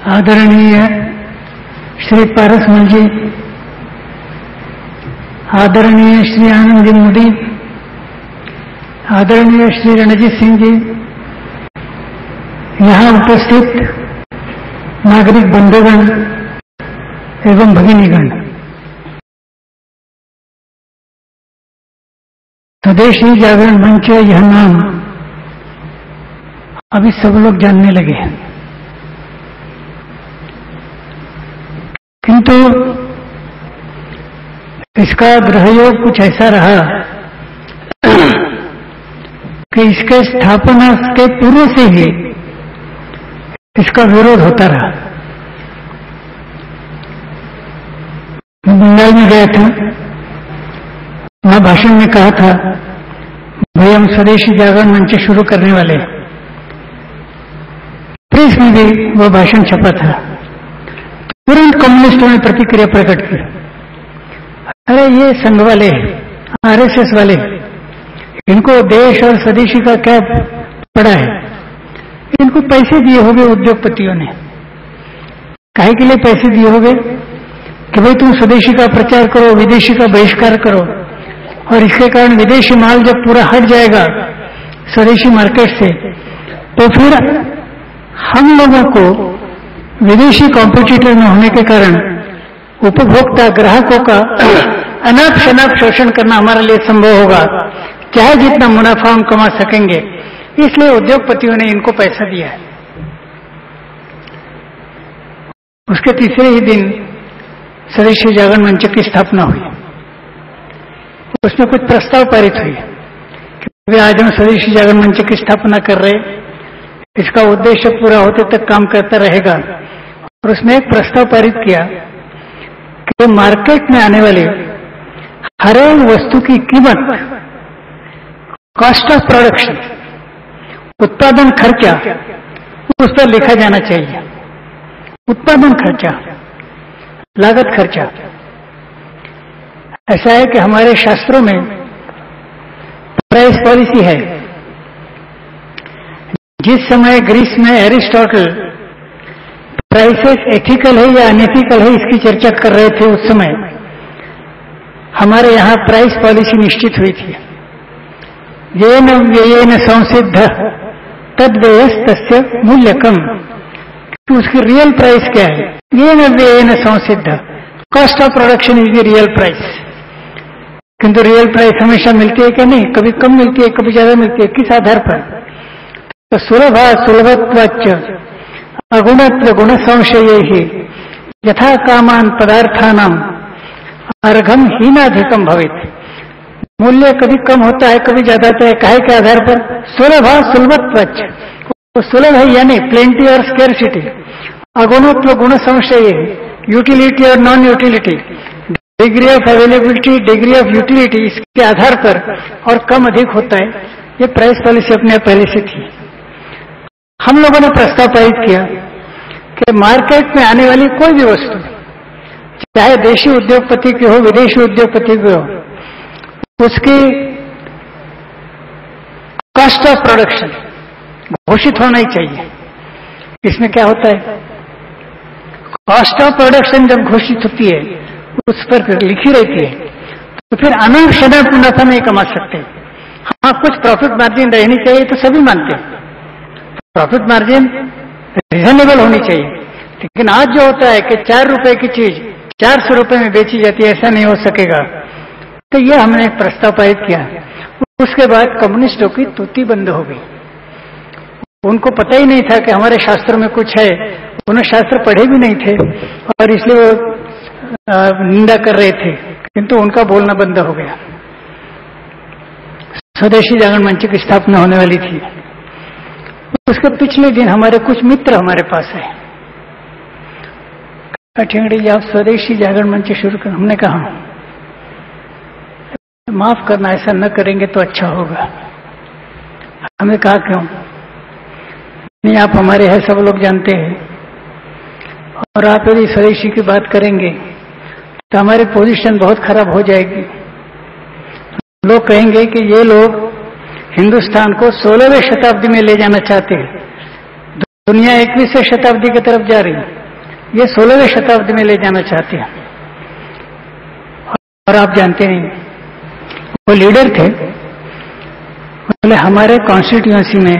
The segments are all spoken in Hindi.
आदरणीय श्री पारसमल जी, आदरणीय श्री आनंद जी मोदी, आदरणीय श्री रणजीत सिंह जी, यहाँ उपस्थित नागरिक बंधुगण एवं भगिनीगण, स्वदेशी जागरण मंच यह नाम अभी सब लोग जानने लगे हैं, किंतु इसका ग्रहयोग कुछ ऐसा रहा कि इसके स्थापना के पूर्व से ही इसका विरोध होता रहा। मैं बंगाल में गया था, वहां भाषण में कहा था भाई हम स्वदेशी जागरण मंच शुरू करने वाले हैं। प्रेस में भी वो भाषण छपा था। तुरंत कम्युनिस्टों ने प्रतिक्रिया प्रकट की, अरे ये संघ वाले, आरएसएस वाले, इनको देश और स्वदेशी का क्या पड़ा है, इनको पैसे दिए होंगे उद्योगपतियों ने। काहे के लिए पैसे दिए होंगे कि भाई तुम स्वदेशी का प्रचार करो, विदेशी का बहिष्कार करो, और इसके कारण विदेशी माल जब पूरा हट जाएगा स्वदेशी मार्केट से, तो फिर हम लोगों को विदेशी कॉम्पिटिटर न होने के कारण उपभोक्ता ग्राहकों का अनाप शनाप शोषण करना हमारे लिए संभव होगा, चाहे जितना मुनाफा हम कमा सकेंगे। इसलिए उद्योगपतियों ने इनको पैसा दिया है। उसके तीसरे ही दिन स्वदेशी जागरण मंच की स्थापना हुई। उसमें कुछ प्रस्ताव पारित हुए कि आज हम स्वदेशी जागरण मंच की स्थापना कर रहे, इसका उद्देश्य पूरा होते तक काम करता रहेगा। और उसमें एक प्रस्ताव पारित किया कि मार्केट में आने वाली हर एक वस्तु की कीमत, कॉस्ट ऑफ प्रोडक्शन, उत्पादन खर्चा, उस पर लिखा जाना चाहिए। उत्पादन खर्चा, लागत खर्चा। ऐसा है कि हमारे शास्त्रों में प्राइस पॉलिसी है। जिस समय ग्रीस में एरिस्टोटल प्राइसेस एथिकल है या अनएथिकल है इसकी चर्चा कर रहे थे, उस समय हमारे यहाँ प्राइस पॉलिसी निश्चित हुई थी। येन व्ययेन संसिद्ध तद्व्ययस्तस्य मूल्यकम, तो उसकी रियल प्राइस क्या है? येन व्ययेन संसिद्ध, cost of production is the real price. किंतु रियल प्राइस हमेशा मिलती है क्या? नहीं, कभी कम मिलती है, कभी ज्यादा मिलती है। किस आधार पर? तो सुलभा सुलभत्वाच्च अगुणत्व गुण संशय ही यथा कामान पदार्थानाम अर्घम हीनाधिकम भवित। मूल्य कभी कम होता है, कभी ज्यादा होता है। काहे के आधार पर? सुलभा सुलभत्वाच्च, तो सुलभ है यानी प्लेंटी और स्केर्सिटी। अगुणत्व गुण संशय, यूटिलिटी और non utility, degree of availability, degree of utility, इसके आधार पर और कम अधिक होता है। ये प्राइस पॉलिसी अपने पहले से थी। हम लोगों ने प्रस्ताव पारित किया कि मार्केट में आने वाली कोई भी वस्तु, चाहे देशी उद्योगपति की हो, विदेशी उद्योगपति की हो, उसकी कॉस्ट ऑफ प्रोडक्शन घोषित होना ही चाहिए। इसमें क्या होता है? कॉस्ट ऑफ प्रोडक्शन जब घोषित होती है, उस पर लिखी रहती है, तो फिर अनाप शनाप मुनाफा नहीं कमा सकते। हाँ, कुछ प्रॉफिट मार्जिन रहनी चाहिए, तो सभी मानते हैं प्रॉफिट मार्जिन रीजनेबल होनी चाहिए। लेकिन आज जो होता है कि 4 रुपए की चीज 400 रुपए में बेची जाती है, ऐसा नहीं हो सकेगा। तो ये हमने एक प्रस्ताव पारित किया। उसके बाद कम्युनिस्टों की तूती बंद हो गई। उनको पता ही नहीं था कि हमारे शास्त्रों में कुछ है। उन्होंने शास्त्र पढ़े भी नहीं थे और इसलिए वो निंदा कर रहे थे, किंतु उनका बोलना बंद हो गया। स्वदेशी जागरण मंच की स्थापना होने वाली थी। उसके पिछले दिन हमारे कुछ मित्र हमारे पास है, ठेंगड़ी जी आप स्वदेशी जागरण मंच शुरू कर। हमने कहा माफ करना, ऐसा न करेंगे तो अच्छा होगा। हमने कहा क्यों? नहीं, आप हमारे हैं, सब लोग जानते हैं, और आप यदि स्वदेशी की बात करेंगे तो हमारी पोजीशन बहुत खराब हो जाएगी। लोग कहेंगे कि ये लोग हिंदुस्तान को 16वीं शताब्दी में ले जाना चाहते हैं, दुनिया 21वीं शताब्दी की तरफ जा रही है, ये 16वीं शताब्दी में ले जाना चाहते हैं। और आप जानते नहीं, वो लीडर थे, बोले हमारे कॉन्स्टिट्यूएंसी में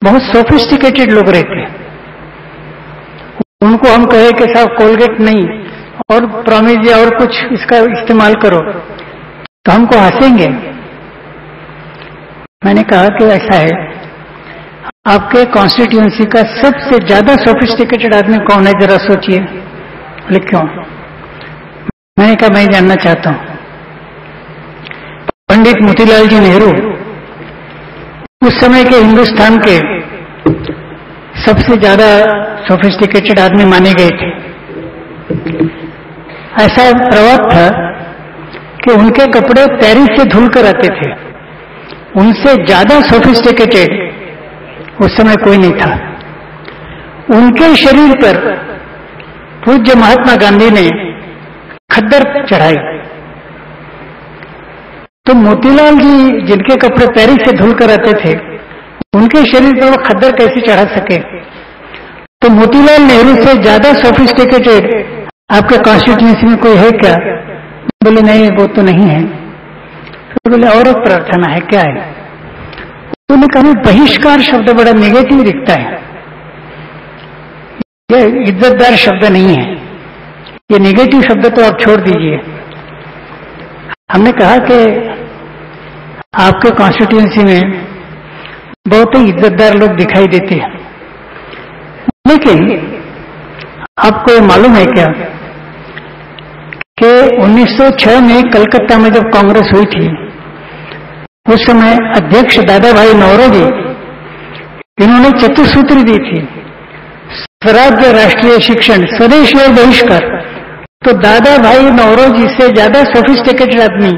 बहुत सोफिस्टिकेटेड लोग रहते हैं, उनको हम कहे कि साहब कोलगेट नहीं और प्रॉमिस या और कुछ इसका इस्तेमाल करो तो हमको हंसेंगे। मैंने कहा कि ऐसा है, आपके कॉन्स्टिट्यूएंसी का सबसे ज्यादा सोफिस्टिकेटेड आदमी कौन है, जरा सोचिए। बोले क्यों? मैंने कहा मैं जानना चाहता हूं। पंडित मोतीलाल जी नेहरू उस समय के हिंदुस्तान के सबसे ज्यादा सोफिस्टिकेटेड आदमी माने गए थे। ऐसा प्रवाद था कि उनके कपड़े पेरिस से धुल कर आते थे, उनसे ज्यादा सोफिस्टिकेटेड उस समय कोई नहीं था। उनके शरीर पर पूज्य महात्मा गांधी ने खद्दर चढ़ाई, तो मोतीलाल जी जिनके कपड़े पेरिस से धुल कर आते थे, उनके शरीर पर वो खद्दर कैसे चढ़ा सके? तो मोतीलाल नेहरू से ज्यादा सोफिस्टिकेटेड आपके कॉन्स्टिट्यूएंसी में कोई है क्या? बोले नहीं, वो तो नहीं है। तो बोले और एक प्रार्थना है, क्या है? उन्होंने कहा बहिष्कार शब्द बड़ा नेगेटिव दिखता है, ये इज्जतदार शब्द नहीं है, ये नेगेटिव शब्द तो आप छोड़ दीजिए। हमने कहा कि आपके कॉन्स्टिट्यूएंसी में बहुत ही इज्जतदार लोग दिखाई देते हैं, लेकिन आपको मालूम है क्या कि 1906 में कलकत्ता में जब कांग्रेस हुई थी, उस समय अध्यक्ष दादा भाई नौरोजी, इन्होंने चतुसूत्री दी थी, स्वराज्य, राष्ट्रीय शिक्षण, स्वदेशी और बहिष्कार। तो दादा भाई नौरोजी से ज्यादा सोफिस्टिकेटेड आदमी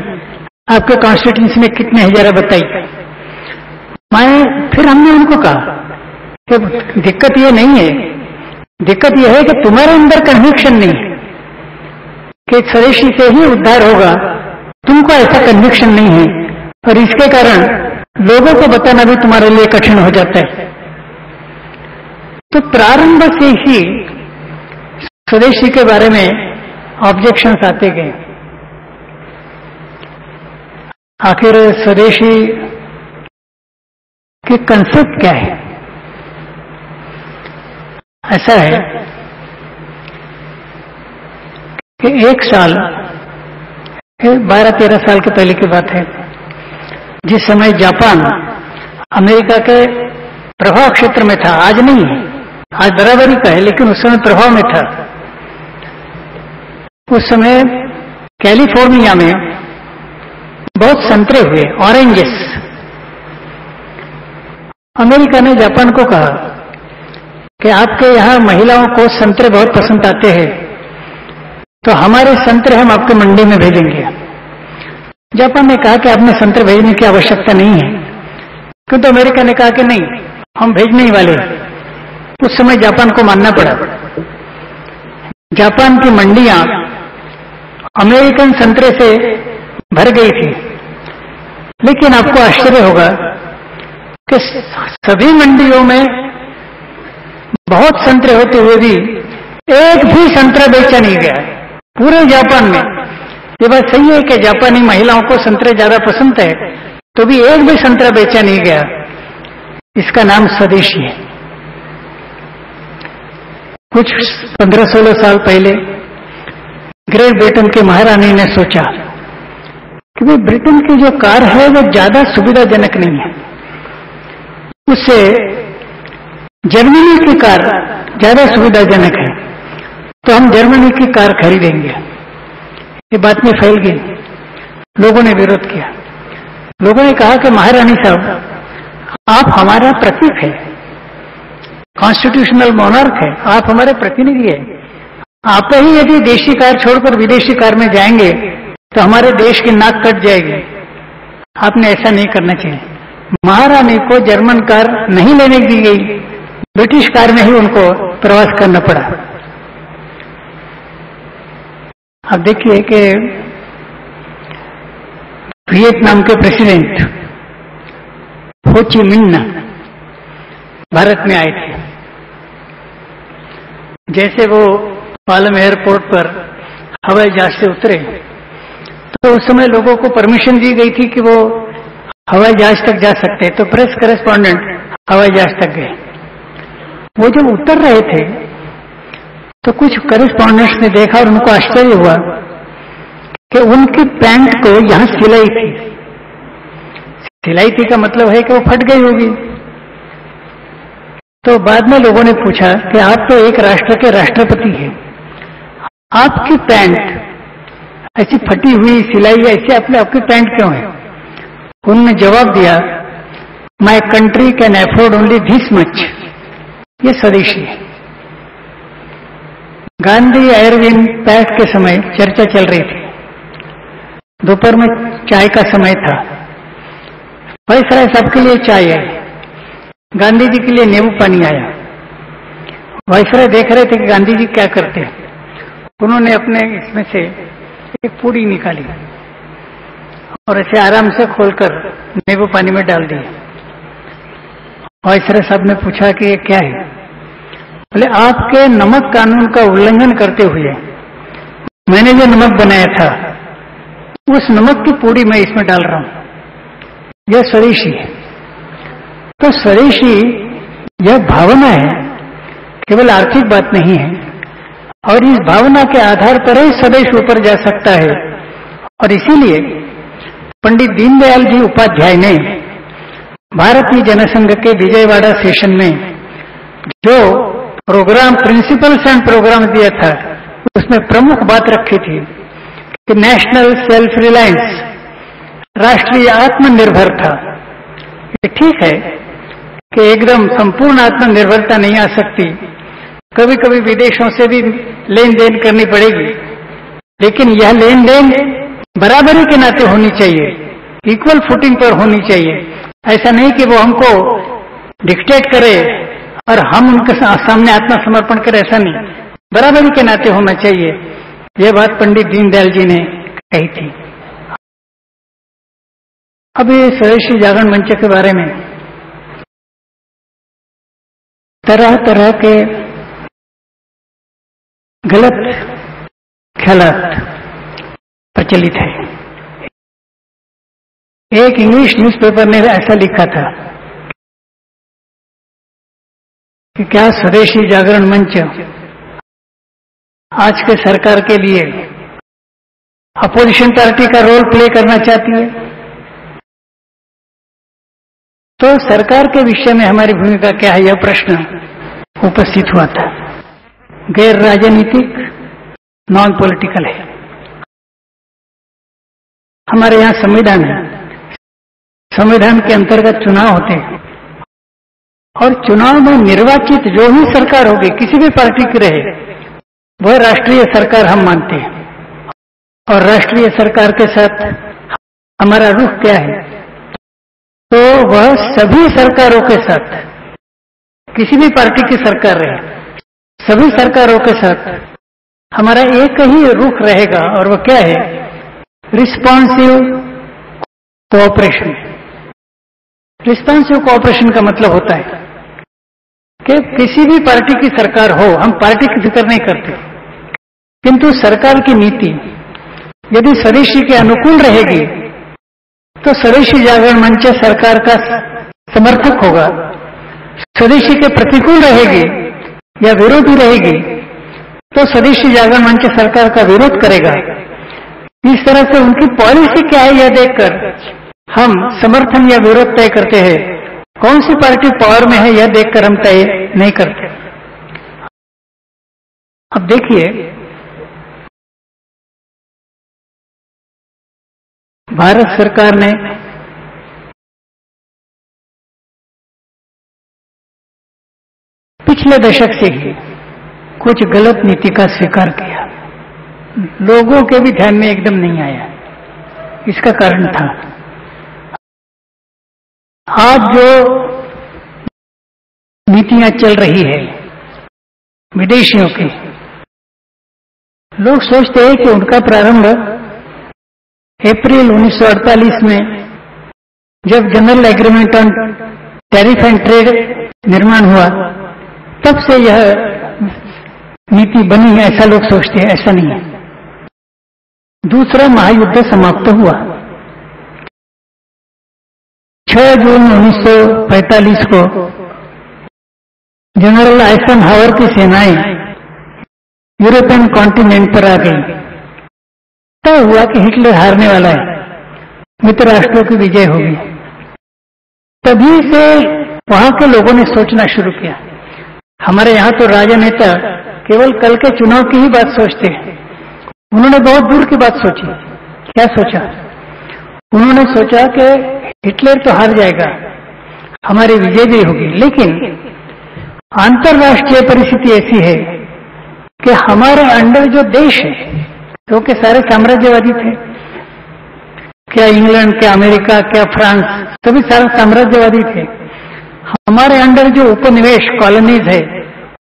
आपके कॉन्स्टिट्यूंसी में कितने हैं, जरा बताइए। फिर हमने उनको कहा कि दिक्कत ये नहीं है, दिक्कत यह है कि तुम्हारे अंदर कन्विक्शन नहीं है कि स्वदेशी से ही उद्धार होगा, तुमको ऐसा कन्विक्शन नहीं है, और इसके कारण लोगों को बताना भी तुम्हारे लिए कठिन हो जाता है। तो प्रारंभ से ही स्वदेशी के बारे में ऑब्जेक्शंस आते गए। आखिर स्वदेशी की कंसेप्ट क्या है? ऐसा है कि एक साल, 12-13 साल के पहले की बात है, जिस समय जापान अमेरिका के प्रभाव क्षेत्र में था, आज नहीं है, आज बराबरी का है, लेकिन उस समय प्रभाव में था। उस समय कैलिफोर्निया में बहुत संतरे हुए, ऑरेंजेस। अमेरिका ने जापान को कहा कि आपके यहां महिलाओं को संतरे बहुत पसंद आते हैं, तो हमारे संतरे हम आपके मंडी में भेजेंगे। जापान ने कहा कि आपने संतरे भेजने की आवश्यकता नहीं है, किंतु अमेरिका ने कहा कि नहीं, हम भेजने ही वाले। उस समय जापान को मानना पड़ा। जापान की मंडियां अमेरिकन संतरे से भर गई थी, लेकिन आपको आश्चर्य होगा कि सभी मंडियों में बहुत संतरे होते हुए भी एक भी संतरा बेचा नहीं गया पूरे जापान में। ये बात सही है कि जापानी महिलाओं को संतरे ज्यादा पसंद है, तो भी एक भी संतरा बेचा नहीं गया। इसका नाम स्वदेशी है। कुछ 15-16 साल पहले ग्रेट ब्रिटेन के महारानी ने सोचा कि भाई ब्रिटेन की जो कार है वो ज्यादा सुविधाजनक नहीं है, उससे जर्मनी की कार ज्यादा सुविधाजनक है, तो हम जर्मनी की कार खरीदेंगे। ये बात में फैल गई, लोगों ने विरोध किया। लोगों ने कहा कि महारानी साहब, आप हमारा प्रतीक है, कॉन्स्टिट्यूशनल मोनार्क है, आप हमारे प्रतिनिधि है। आप ही यदि देशी कार छोड़कर विदेशी कार में जाएंगे तो हमारे देश की नाक कट जाएगी। आपने ऐसा नहीं करना चाहिए। महारानी को जर्मन कार नहीं लेने दी गई, ब्रिटिश कार में ही उनको प्रवास करना पड़ा। अब देखिए कि वियतनाम के प्रेसिडेंट हो ची मिन्ह भारत में आए थे। जैसे वो पालम एयरपोर्ट पर हवाई जहाज से उतरे तो उस समय लोगों को परमिशन दी गई थी कि वो हवाई जहाज तक जा सकते हैं, तो प्रेस करेस्पॉन्डेंट हवाई जहाज तक गए। वो जब उतर रहे थे तो कुछ करेस्पॉन्डेंट्स ने देखा और उनको आश्चर्य हुआ कि उनकी पैंट को यहां सिलाई थी। सिलाई थी का मतलब है कि वो फट गई होगी। तो बाद में लोगों ने पूछा कि आप तो एक राष्ट्र के राष्ट्रपति हैं, आपकी पैंट ऐसी फटी हुई सिलाई ऐसे आपकी पैंट क्यों है? उन्होंने जवाब दिया, my country can afford only this much. ये स्वदेशी है। गांधी आयरविन पैक्ट के समय चर्चा चल रही थी। दोपहर में चाय का समय था। वायसराय सबके लिए चाय है, गांधी जी के लिए नींबू पानी आया। वायसराय देख रहे थे कि गांधी जी क्या करते हैं। उन्होंने अपने इसमें से एक पूरी निकाली और ऐसे आराम से खोलकर नींबू पानी में डाल दी। वायसराय साहब ने पूछा कि ये क्या है? बोले, आपके नमक कानून का उल्लंघन करते हुए मैंने जो नमक बनाया था उस नमक की पूरी मैं इसमें डाल रहा हूं। यह स्वदेशी है। तो स्वदेशी यह भावना है, केवल आर्थिक बात नहीं है। और इस भावना के आधार पर ही स्वदेश ऊपर जा सकता है। और इसीलिए पंडित दीनदयाल जी उपाध्याय ने भारतीय जनसंघ के विजयवाड़ा सेशन में जो प्रोग्राम प्रिंसिपल्स एंड प्रोग्राम दिया था उसमें प्रमुख बात रखी थी कि नेशनल सेल्फ रिलायंस, राष्ट्रीय आत्मनिर्भरता। ये ठीक है कि एकदम संपूर्ण आत्मनिर्भरता नहीं आ सकती, कभी कभी विदेशों से भी लेन देन करनी पड़ेगी, लेकिन यह लेन देन बराबरी के नाते होनी चाहिए, इक्वल फुटिंग पर होनी चाहिए। ऐसा नहीं कि वो हमको डिक्टेट करे और हम उनके सामने आत्मसमर्पण करें, ऐसा नहीं, बराबरी के नाते होना चाहिए। यह बात पंडित दीनदयाल जी ने कही थी। अब ये स्वदेशी जागरण मंच के बारे में तरह तरह के गलत ख्यालात प्रचलित है। एक इंग्लिश न्यूज़पेपर ने ऐसा लिखा था कि क्या स्वदेशी जागरण मंच आज के सरकार के लिए अपोजिशन पार्टी का रोल प्ले करना चाहती है? तो सरकार के विषय में हमारी भूमिका क्या है, यह प्रश्न उपस्थित हुआ था। गैर राजनीतिक, नॉन पॉलिटिकल है। हमारे यहाँ संविधान है, संविधान के अंतर्गत चुनाव होते हैं और चुनाव में निर्वाचित जो भी सरकार होगी, किसी भी पार्टी की रहे, वह राष्ट्रीय सरकार हम मानते हैं। और राष्ट्रीय सरकार के साथ हमारा रुख क्या है? तो वह सभी सरकारों के साथ, किसी भी पार्टी की सरकार रहे, सभी सरकारों के साथ हमारा एक ही रुख रहेगा, और वह क्या है? Responsive cooperation. रिस्पॉन्सिव कोऑपरेशन का मतलब होता है कि किसी भी पार्टी की सरकार हो, हम पार्टी की फिक्र नहीं करते, किंतु सरकार की नीति यदि स्वदेशी के अनुकूल रहेगी तो स्वदेशी जागरण मंच सरकार का समर्थक होगा। स्वदेशी के प्रतिकूल रहेगी या विरोधी रहेगी तो स्वदेशी जागरण मंच सरकार का विरोध करेगा। इस तरह से उनकी पॉलिसी क्या है यह देखकर हम समर्थन या विरोध तय करते हैं। कौन सी पार्टी पावर में है यह देखकर हम तय नहीं करते। अब देखिए, भारत सरकार ने पिछले दशक से ही कुछ गलत नीति का स्वीकार किया। लोगों के भी ध्यान में एकदम नहीं आया। इसका कारण था आज जो नीतियां चल रही है विदेशियों की, लोग सोचते हैं कि उनका प्रारंभ अप्रैल 1948 में जब general agreement on tariff and trade निर्माण हुआ, तब से यह नीति बनी है ऐसा लोग सोचते हैं, ऐसा नहीं है। दूसरा महायुद्ध समाप्त हुआ 6 जून 1945 को। जनरल आइजनहावर की सेनाएं यूरोपियन कॉन्टिनेंट पर आ गई। तय हुआ कि हिटलर हारने वाला है, मित्र राष्ट्रों की विजय होगी। तभी से वहां के लोगों ने सोचना शुरू किया। हमारे यहाँ तो राजनेता केवल कल के चुनाव की ही बात सोचते हैं, उन्होंने बहुत दूर की बात सोची। क्या सोचा? उन्होंने सोचा कि हिटलर तो हार जाएगा, हमारी विजय भी होगी, लेकिन अंतर्राष्ट्रीय परिस्थिति ऐसी है कि हमारे अंडर जो देश है, क्योंकि सारे साम्राज्यवादी थे, क्या इंग्लैंड, क्या अमेरिका, क्या फ्रांस, सभी सारे साम्राज्यवादी थे। हमारे अंडर जो उपनिवेश कॉलोनीज है,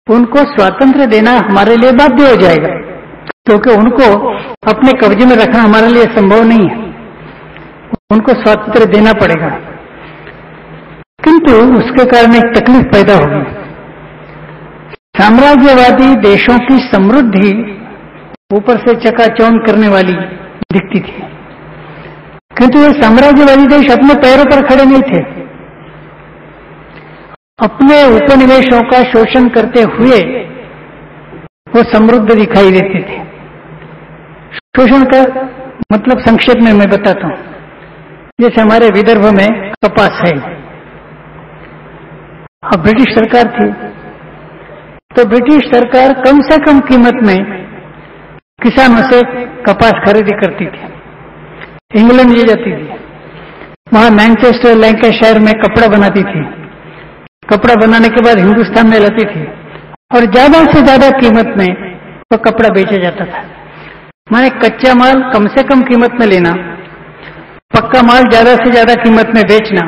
उनको स्वातंत्र्य देना हमारे लिए बाध्य हो जाएगा, क्योंकि उनको अपने कब्जे में रखना हमारे लिए संभव नहीं है, उनको स्वातंत्र्य देना पड़ेगा। किंतु उसके कारण एक तकलीफ पैदा होगी। साम्राज्यवादी देशों की समृद्धि ऊपर से चकाचौंध करने वाली दिखती थी, किंतु ये साम्राज्यवादी देश अपने पैरों पर खड़े नहीं थे। अपने उपनिवेशों का शोषण करते हुए वो समृद्ध दिखाई देते थे। शोषण का मतलब संक्षेप में मैं बताता हूं। जैसे हमारे विदर्भ में कपास है, अब ब्रिटिश सरकार थी, तो ब्रिटिश सरकार कम से कम कीमत में किसानों से कपास खरीदी करती थी। इंग्लैंड ले जाती थी, वहां मैनचेस्टर, लैंकाशायर में कपड़ा बनाती थी, कपड़ा बनाने के बाद हिंदुस्तान में लाती थी और ज्यादा से ज्यादा कीमत में वो कपड़ा बेचा जाता था। माने कच्चा माल कम से कम कीमत में लेना, पक्का माल ज्यादा से ज्यादा कीमत में बेचना,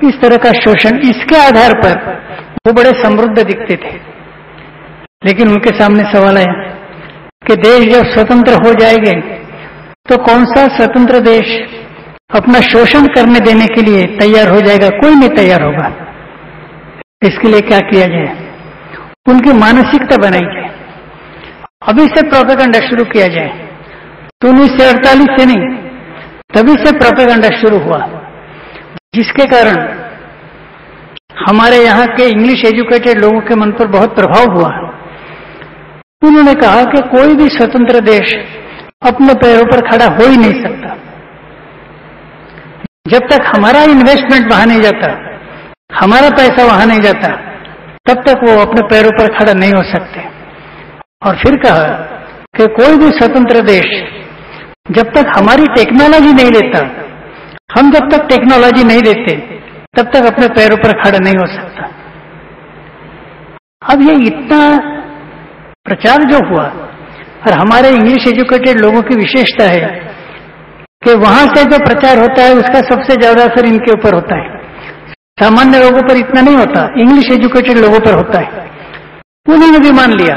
इस तरह का शोषण, इसके आधार पर वो बड़े समृद्ध दिखते थे। लेकिन उनके सामने सवाल आया कि देश जब स्वतंत्र हो जाएंगे तो कौन सा स्वतंत्र देश अपना शोषण करने देने के लिए तैयार हो जाएगा? कोई नहीं तैयार होगा। इसके लिए क्या किया जाए? उनकी मानसिकता बनाई जाए, अभी से प्रोपेगेंडा शुरू किया जाए। तो 1948 से नहीं, तभी से प्रोपेगेंडा शुरू हुआ, जिसके कारण हमारे यहाँ के इंग्लिश एजुकेटेड लोगों के मन पर बहुत प्रभाव हुआ। उन्होंने कहा कि कोई भी स्वतंत्र देश अपने पैरों पर खड़ा हो ही नहीं सकता जब तक हमारा इन्वेस्टमेंट वहां नहीं जाता, हमारा पैसा वहां नहीं जाता, तब तक वो अपने पैरों पर खड़ा नहीं हो सकते। और फिर कहा कि कोई भी स्वतंत्र देश जब तक हमारी टेक्नोलॉजी नहीं लेता, हम जब तक टेक्नोलॉजी नहीं देते, तब तक अपने पैरों पर खड़ा नहीं हो सकता। अब ये इतना प्रचार जो हुआ, और हमारे इंग्लिश एजुकेटेड लोगों की विशेषता है कि वहां से जो प्रचार होता है उसका सबसे ज्यादा असर इनके ऊपर होता है। सामान्य लोगों पर इतना नहीं होता, इंग्लिश एजुकेटेड लोगों पर होता है। उन्होंने भी मान लिया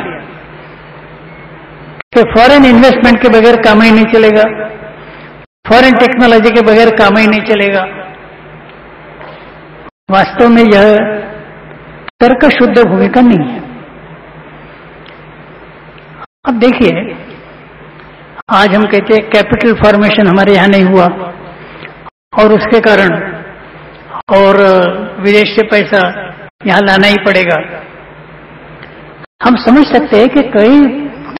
कि फॉरेन इन्वेस्टमेंट के बगैर काम ही नहीं चलेगा, फॉरेन टेक्नोलॉजी के बगैर काम ही नहीं चलेगा। वास्तव में यह तर्कशुद्ध भूमिका नहीं है। अब देखिए, आज हम कहते हैं कैपिटल फॉर्मेशन हमारे यहां नहीं हुआ और उसके कारण और विदेश से पैसा यहां लाना ही पड़ेगा। हम समझ सकते हैं कि कई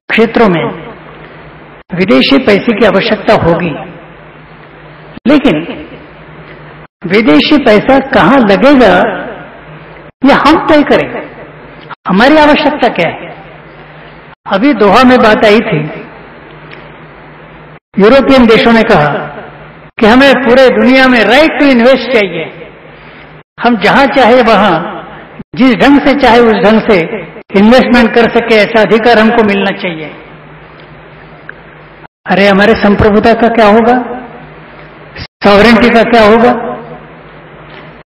क्षेत्रों में विदेशी पैसे की आवश्यकता होगी, लेकिन विदेशी पैसा कहां लगेगा यह हम तय करें। हमारी आवश्यकता क्या है? अभी दोहा में बात आई थी, यूरोपियन देशों ने कहा कि हमें पूरे दुनिया में राइट टू इन्वेस्ट चाहिए, हम जहां चाहे वहां जिस ढंग से चाहे उस ढंग से इन्वेस्टमेंट कर सके, ऐसा अधिकार हमको मिलना चाहिए। अरे हमारे संप्रभुता का क्या होगा? सॉवरेंटी का क्या होगा?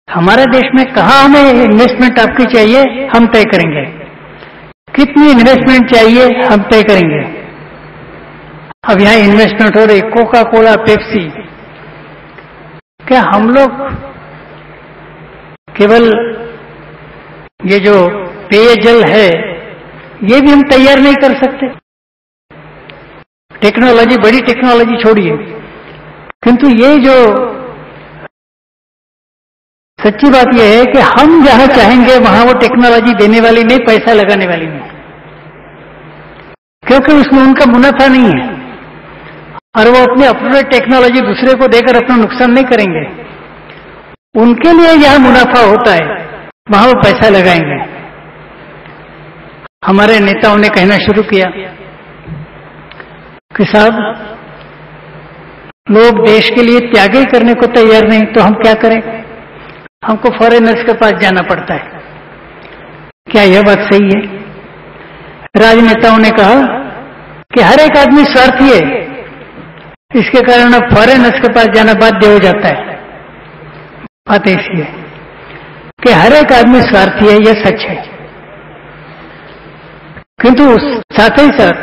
हमारे देश में कहां हमें इन्वेस्टमेंट आपकी चाहिए, हम तय करेंगे। कितनी इन्वेस्टमेंट चाहिए, हम तय करेंगे। अब यहां इन्वेस्टमेंट हो रही, कोका कोला, पेप्सी, क्या हम लोग केवल ये जो पेयजल है ये भी हम तैयार नहीं कर सकते। टेक्नोलॉजी, बड़ी टेक्नोलॉजी छोड़िए, किंतु ये जो सच्ची बात यह है कि हम जहां चाहेंगे वहां वो टेक्नोलॉजी देने वाली नहीं, पैसा लगाने वाली नहीं, क्योंकि उसमें उनका मुनाफा नहीं है और वो अपने टेक्नोलॉजी दूसरे को देकर अपना नुकसान नहीं करेंगे। उनके लिए जहां मुनाफा होता है वहां वो पैसा लगाएंगे। हमारे नेताओं ने कहना शुरू किया कि साहब, लोग देश के लिए त्याग ही करने को तैयार नहीं, तो हम क्या करें, हमको फॉरेनर्स के पास जाना पड़ता है। क्या यह बात सही है? राजनेताओं ने कहा कि हर एक आदमी स्वार्थी है, इसके कारण अब फॉरेनर्स के पास जाना बाध्य हो जाता है। बात ऐसी है कि हर एक आदमी स्वार्थी है, यह सच है, किंतु साथ ही साथ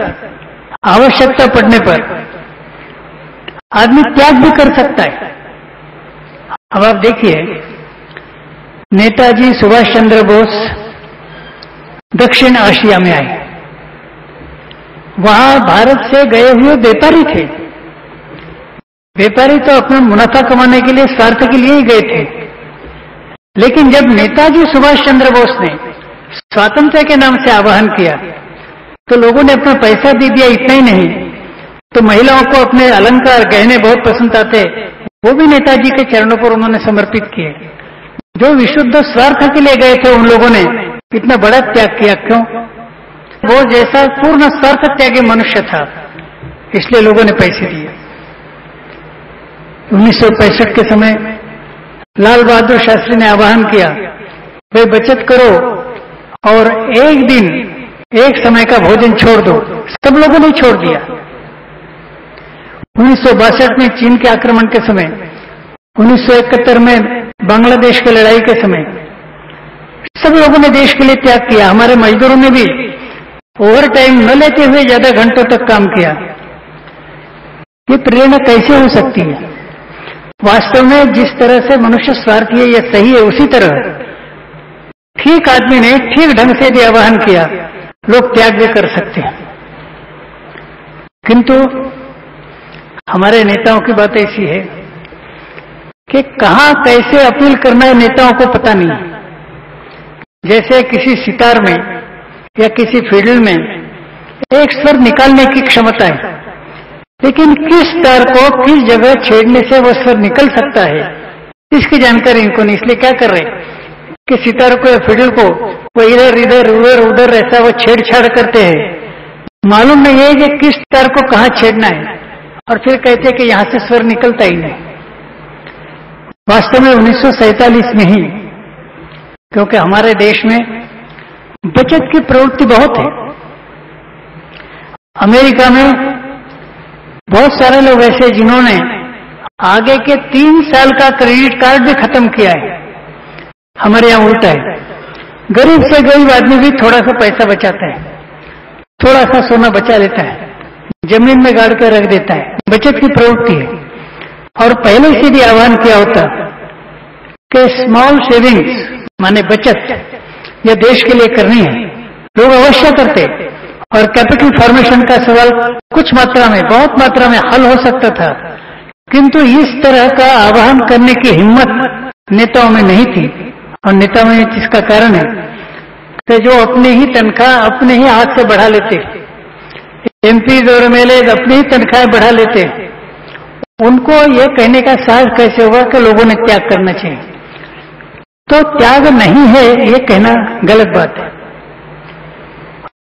आवश्यकता पड़ने पर आदमी त्याग भी कर सकता है। अब आप देखिए, नेताजी सुभाष चंद्र बोस दक्षिण एशिया में आए, वहां भारत से गए हुए व्यापारी थे। व्यापारी तो अपना मुनाफा कमाने के लिए, स्वार्थ के लिए ही गए थे, लेकिन जब नेताजी सुभाष चंद्र बोस ने स्वातंत्र्य के नाम से आह्वान किया तो लोगों ने अपना पैसा दे दिया। इतना ही नहीं, तो महिलाओं को अपने अलंकार, गहने बहुत पसंद आते, वो भी नेताजी के चरणों पर उन्होंने समर्पित किए। जो विशुद्ध स्वार्थ के लिए गए थे, उन लोगों ने इतना बड़ा त्याग किया। क्यों? वो जैसा पूर्ण स्वार्थ त्यागी मनुष्य था, इसलिए लोगों ने पैसे दिए। 1965 के समय लाल बहादुर शास्त्री ने आह्वान किया, भाई बचत करो और एक दिन, एक समय का भोजन छोड़ दो। सब लोगों ने छोड़ दिया। 1962 में चीन के आक्रमण के समय, 1971 में बांग्लादेश की लड़ाई के समय सब लोगों ने देश के लिए त्याग किया। हमारे मजदूरों ने भी ओवर टाइम न लेते हुए ज्यादा घंटों तक काम किया। ये प्रेरणा कैसे हो सकती है? वास्तव में जिस तरह से मनुष्य स्वार्थी है, यह सही है, उसी तरह ठीक आदमी ने ठीक ढंग से भी आह्वान किया, लोग त्याग भी कर सकते हैं। किंतु हमारे नेताओं की बात ऐसी है कि कहां कैसे अपील करना है नेताओं को पता नहीं। जैसे किसी सितार में या किसी फिडल में एक स्वर निकालने की क्षमता है, लेकिन किस तार को किस जगह छेड़ने से वह स्वर निकल सकता है, इसकी जानकारी इनको नहीं। इसलिए क्या कर रहे कि सितार को या फिडल को वो इधर इधर उधर उधर ऐसा वो छेड़छाड़ करते हैं, मालूम नहीं है कि किस तार को कहां छेड़ना है, और फिर कहते हैं कि यहां से स्वर निकलता ही नहीं। वास्तव में 1947 में ही, क्योंकि हमारे देश में बचत की प्रवृत्ति बहुत है। अमेरिका में बहुत सारे लोग ऐसे जिन्होंने आगे के 3 साल का क्रेडिट कार्ड भी खत्म किया है। हमारे यहां उल्टा है, गरीब से गरीब आदमी भी थोड़ा सा पैसा बचाता है, थोड़ा सा सोना बचा लेता है, जमीन में गाड़ कर रख देता है। बचत की प्रवृत्ति है। और पहले से भी आह्वान किया होता कि स्मॉल सेविंग्स माने बचत, यह देश के लिए करनी है, लोग अवश्य करते। और कैपिटल फॉर्मेशन का सवाल कुछ मात्रा में, बहुत मात्रा में हल हो सकता था, किंतु इस तरह का आह्वान करने की हिम्मत नेताओं में नहीं थी। और नेताओं में जिसका कारण है कि जो अपने ही तनख्वाह अपने ही हाथ से बढ़ा लेते, एमपी और एमएलए अपनी ही तनख्वाहें बढ़ा लेते, उनको यह कहने का साहस कैसे होगा कि लोगों ने त्याग करना चाहिए? तो त्याग नहीं है ये कहना गलत बात है।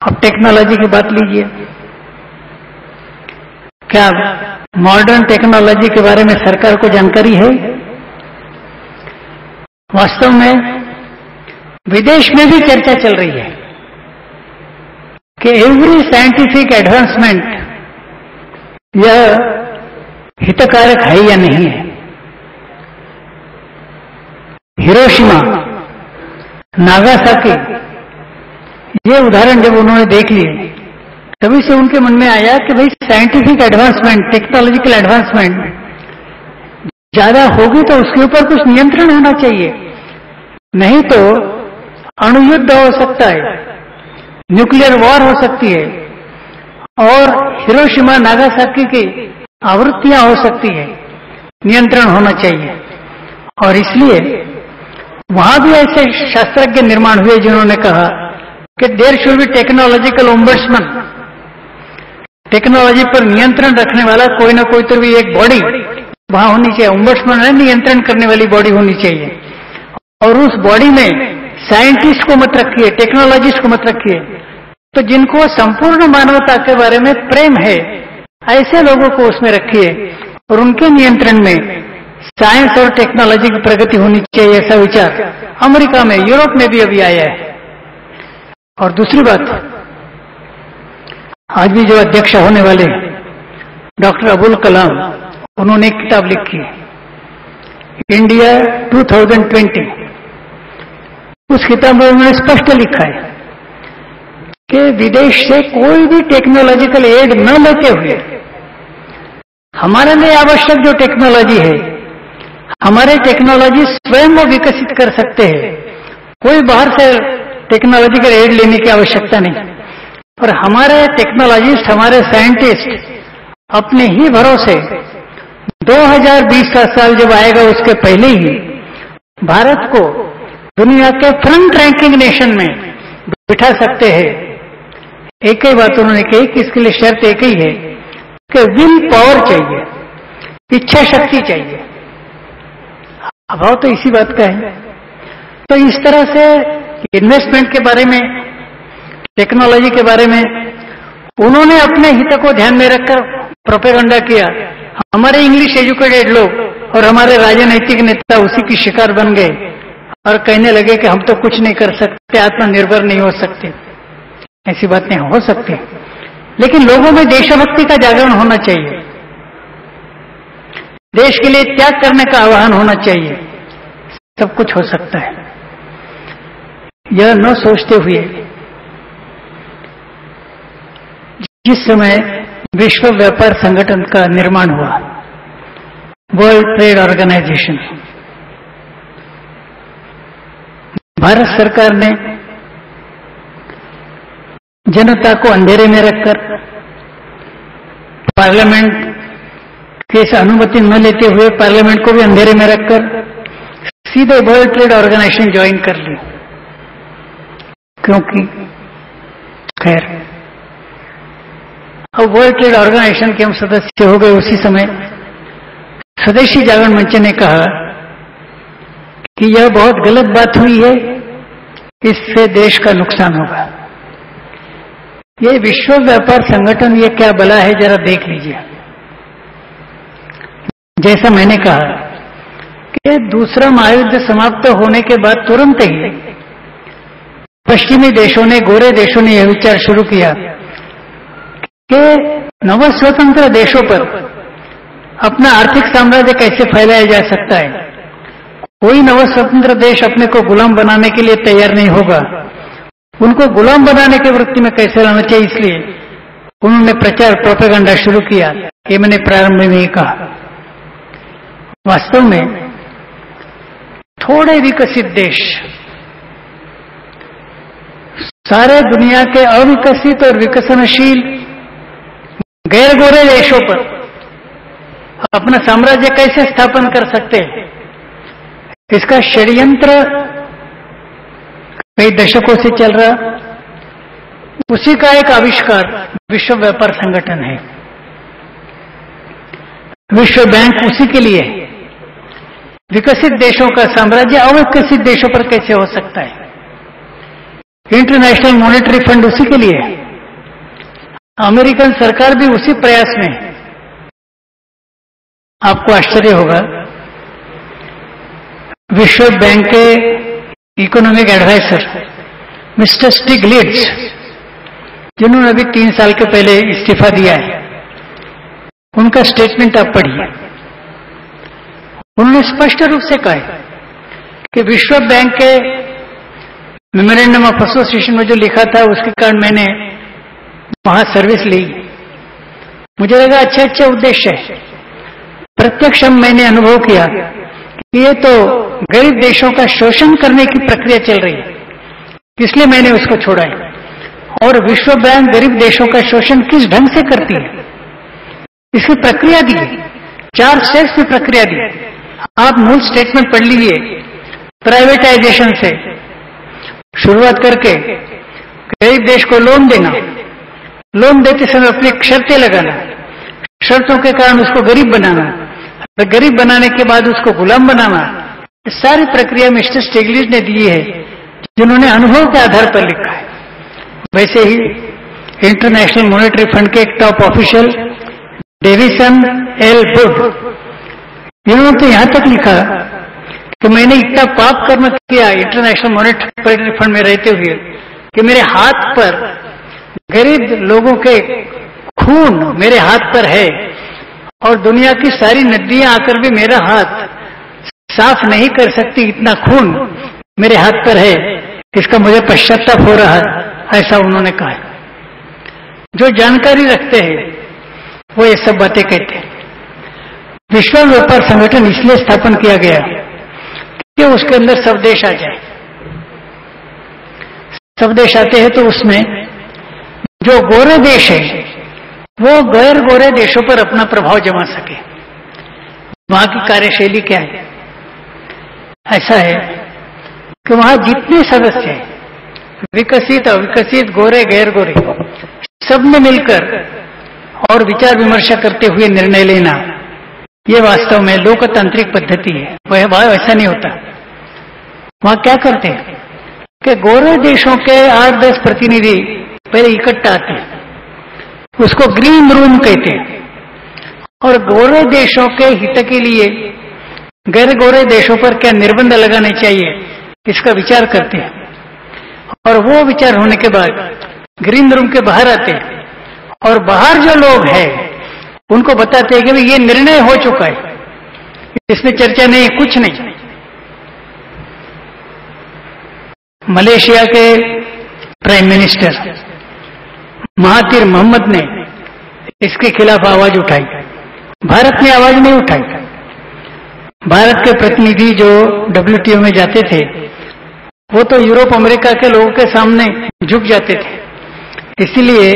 अब टेक्नोलॉजी की बात लीजिए। क्या मॉडर्न टेक्नोलॉजी के बारे में सरकार को जानकारी है? वास्तव में विदेश में भी चर्चा चल रही है कि एवरी साइंटिफिक एडवांसमेंट यह हितकारक है या नहीं है। हिरोशिमा, नागासाकी, ये उदाहरण जब उन्होंने देख लिए, तभी से उनके मन में आया कि भाई साइंटिफिक एडवांसमेंट, टेक्नोलॉजिकल एडवांसमेंट ज्यादा होगी तो उसके ऊपर कुछ नियंत्रण होना चाहिए, नहीं तो अणुयुद्ध हो सकता है। न्यूक्लियर वॉर हो सकती है और हिरोशिमा नागासाकी की आवृत्तियां हो सकती है। नियंत्रण होना चाहिए। और इसलिए वहां भी ऐसे शास्त्रज्ञ निर्माण हुए जिन्होंने कहा कि there should be technological ombudsman, technology पर नियंत्रण रखने वाला कोई ना कोई तो भी एक बॉडी वहां होनी चाहिए। ओम्बड्समैन है, नियंत्रण करने वाली बॉडी होनी चाहिए। और उस बॉडी में साइंटिस्ट को मत रखिए, टेक्नोलॉजिस्ट को मत रखिए, तो जिनको संपूर्ण मानवता के बारे में प्रेम है ऐसे लोगों को उसमें रखिए और उनके नियंत्रण में साइंस और टेक्नोलॉजी की प्रगति होनी चाहिए। ऐसा विचार अमेरिका में, यूरोप में भी अभी आया है। और दूसरी बात, आज भी जो अध्यक्ष होने वाले डॉक्टर अबुल कलाम, उन्होंने एक किताब लिखी इंडिया 2020। उस किताब में उन्होंने स्पष्ट लिखा है कि विदेश से कोई भी टेक्नोलॉजिकल एड न लेते हुए हमारे लिए आवश्यक जो टेक्नोलॉजी है, हमारे टेक्नोलॉजी स्वयं वो विकसित कर सकते हैं। कोई बाहर से टेक्नोलॉजिकल एड लेने की आवश्यकता नहीं। और हमारे टेक्नोलॉजिस्ट, हमारे साइंटिस्ट अपने ही भरोसे 2020 का साल जब आएगा उसके पहले ही भारत को दुनिया के फ्रंट रैंकिंग नेशन में बिठा सकते हैं। एक ही बात उन्होंने कही कि इसके लिए शर्त एक ही है कि विल पावर चाहिए, इच्छा शक्ति चाहिए। अभाव तो इसी बात का है। तो इस तरह से इन्वेस्टमेंट के बारे में, टेक्नोलॉजी के बारे में उन्होंने अपने हित को ध्यान में रखकर प्रोपेगेंडा किया। हमारे इंग्लिश एजुकेटेड लोग और हमारे राजनीतिक नेता उसी की शिकार बन गए और कहने लगे कि हम तो कुछ नहीं कर सकते, आत्मनिर्भर नहीं हो सकते। ऐसी बातें हो सकती, लेकिन लोगों में देशभक्ति का जागरण होना चाहिए, देश के लिए त्याग करने का आह्वान होना चाहिए। सब कुछ हो सकता है। यह न सोचते हुए जिस समय विश्व व्यापार संगठन का निर्माण हुआ, वर्ल्ड ट्रेड ऑर्गेनाइजेशन, भारत सरकार ने जनता को अंधेरे में रखकर, पार्लियामेंट की अनुमति न लेते हुए पार्लियामेंट को भी अंधेरे में रखकर सीधे वर्ल्ड ट्रेड ऑर्गेनाइजेशन ज्वाइन कर ली। क्योंकि खैर अब वर्ल्ड ट्रेड ऑर्गेनाइजेशन के हम सदस्य हो गए। उसी समय स्वदेशी जागरण मंच ने कहा कि यह बहुत गलत बात हुई है, इससे देश का नुकसान होगा। ये विश्व व्यापार संगठन ये क्या बला है, जरा देख लीजिए। जैसा मैंने कहा कि दूसरा महायुद्ध समाप्त होने के बाद तुरंत ही पश्चिमी देशों ने, गोरे देशों ने यह विचार शुरू किया कि नवस्वतंत्र देशों पर अपना आर्थिक साम्राज्य कैसे फैलाया जा सकता है। कोई नवस्वतंत्र देश अपने को गुलाम बनाने के लिए तैयार नहीं होगा, उनको गुलाम बनाने की वृत्ति में कैसे लाना चाहिए। इसलिए उन्होंने प्रचार, प्रोपेगेंडा शुरू किया। ये मैंने प्रारंभ में ही कहा। वास्तव में थोड़े विकसित देश सारे दुनिया के अविकसित और विकसनशील गैर गोरे देशों पर अपना साम्राज्य कैसे स्थापन कर सकते हैं, इसका षड्यंत्र कई दशकों से चल रहा। उसी का एक आविष्कार विश्व व्यापार संगठन है। विश्व बैंक उसी के लिए है। विकसित देशों का साम्राज्य अविकसित देशों पर कैसे हो सकता है। इंटरनेशनल मॉनेटरी फंड उसी के लिए है। अमेरिकन सरकार भी उसी प्रयास में है। आपको आश्चर्य होगा, विश्व बैंक के इकोनॉमिक एडवाइजर मिस्टर स्टिग्लिट्ज, जिन्होंने अभी 3 साल के पहले इस्तीफा दिया है, उनका स्टेटमेंट आप पढ़िए। उन्होंने स्पष्ट रूप से कहा है कि विश्व बैंक के मेमोरेंडम ऑफ एसोसिएशन में जो लिखा था उसके कारण मैंने वहां सर्विस ली। मुझे लगा अच्छे उद्देश्य है। प्रत्यक्ष मैंने अनुभव किया कि ये तो गरीब देशों का शोषण करने की प्रक्रिया चल रही है, इसलिए मैंने उसको छोड़ा है। और विश्व बैंक गरीब देशों का शोषण किस ढंग से करती है, इसकी प्रक्रिया दी, 4 स्टेप्स में प्रक्रिया दी। आप मूल स्टेटमेंट पढ़ लीजिए। प्राइवेटाइजेशन से शुरुआत करके गरीब देश को लोन देना, लोन देते समय अपनी शर्तें लगाना, शर्तों के कारण उसको गरीब बनाना, गरीब बनाने के बाद उसको गुलाम बनाना, इस सारी प्रक्रिया मिस्टर स्टिग्लिट्ज ने दी है, जिन्होंने अनुभव के आधार पर लिखा है। वैसे ही इंटरनेशनल मॉनेटरी फंड के एक top official Davison L Wood, इन्होंने तो यहां तक लिखा कि मैंने इतना पाप कर्म किया इंटरनेशनल मॉनेटरी फंड में रहते हुए कि मेरे हाथ पर गरीब लोगों के खून मेरे हाथ पर है, और दुनिया की सारी नदियां आकर भी मेरा हाथ साफ नहीं कर सकती, इतना खून मेरे हाथ पर है, इसका मुझे पश्चाताप हो रहा है, ऐसा उन्होंने कहा। जो जानकारी रखते हैं वो ये सब बातें कहते हैं। विश्व व्यापार संगठन इसलिए स्थापन किया गया कि उसके अंदर सब देश आ जाए। सब देश आते हैं तो उसमें जो गोरे देश है वो गैर गोरे देशों पर अपना प्रभाव जमा सके। वहां की कार्यशैली क्या है? ऐसा है कि वहां जितने सदस्य हैं, विकसित अविकसित, गोरे गैर गोरे, सबने मिलकर और विचार विमर्श करते हुए निर्णय लेना, ये वास्तव में लोकतांत्रिक पद्धति है। वह ऐसा नहीं होता। वहां क्या करते हैं कि गोरे देशों के 8-10 प्रतिनिधि पहले इकट्ठा आते हैं, उसको ग्रीन रूम कहते हैं, और गोरे देशों के हित के लिए गैर गोरे देशों पर क्या निर्बंध लगाने चाहिए इसका विचार करते हैं। और वो विचार होने के बाद ग्रीन रूम के बाहर आते हैं, और बाहर जो लोग हैं उनको बताते हैं कि ये निर्णय हो चुका है, इसमें चर्चा नहीं, कुछ नहीं। मलेशिया के प्राइम मिनिस्टर महातिर मोहम्मद ने इसके खिलाफ आवाज उठाई, भारत ने आवाज नहीं उठाई। भारत के प्रतिनिधि जो WTO में जाते थे वो तो यूरोप अमेरिका के लोगों के सामने झुक जाते थे। इसीलिए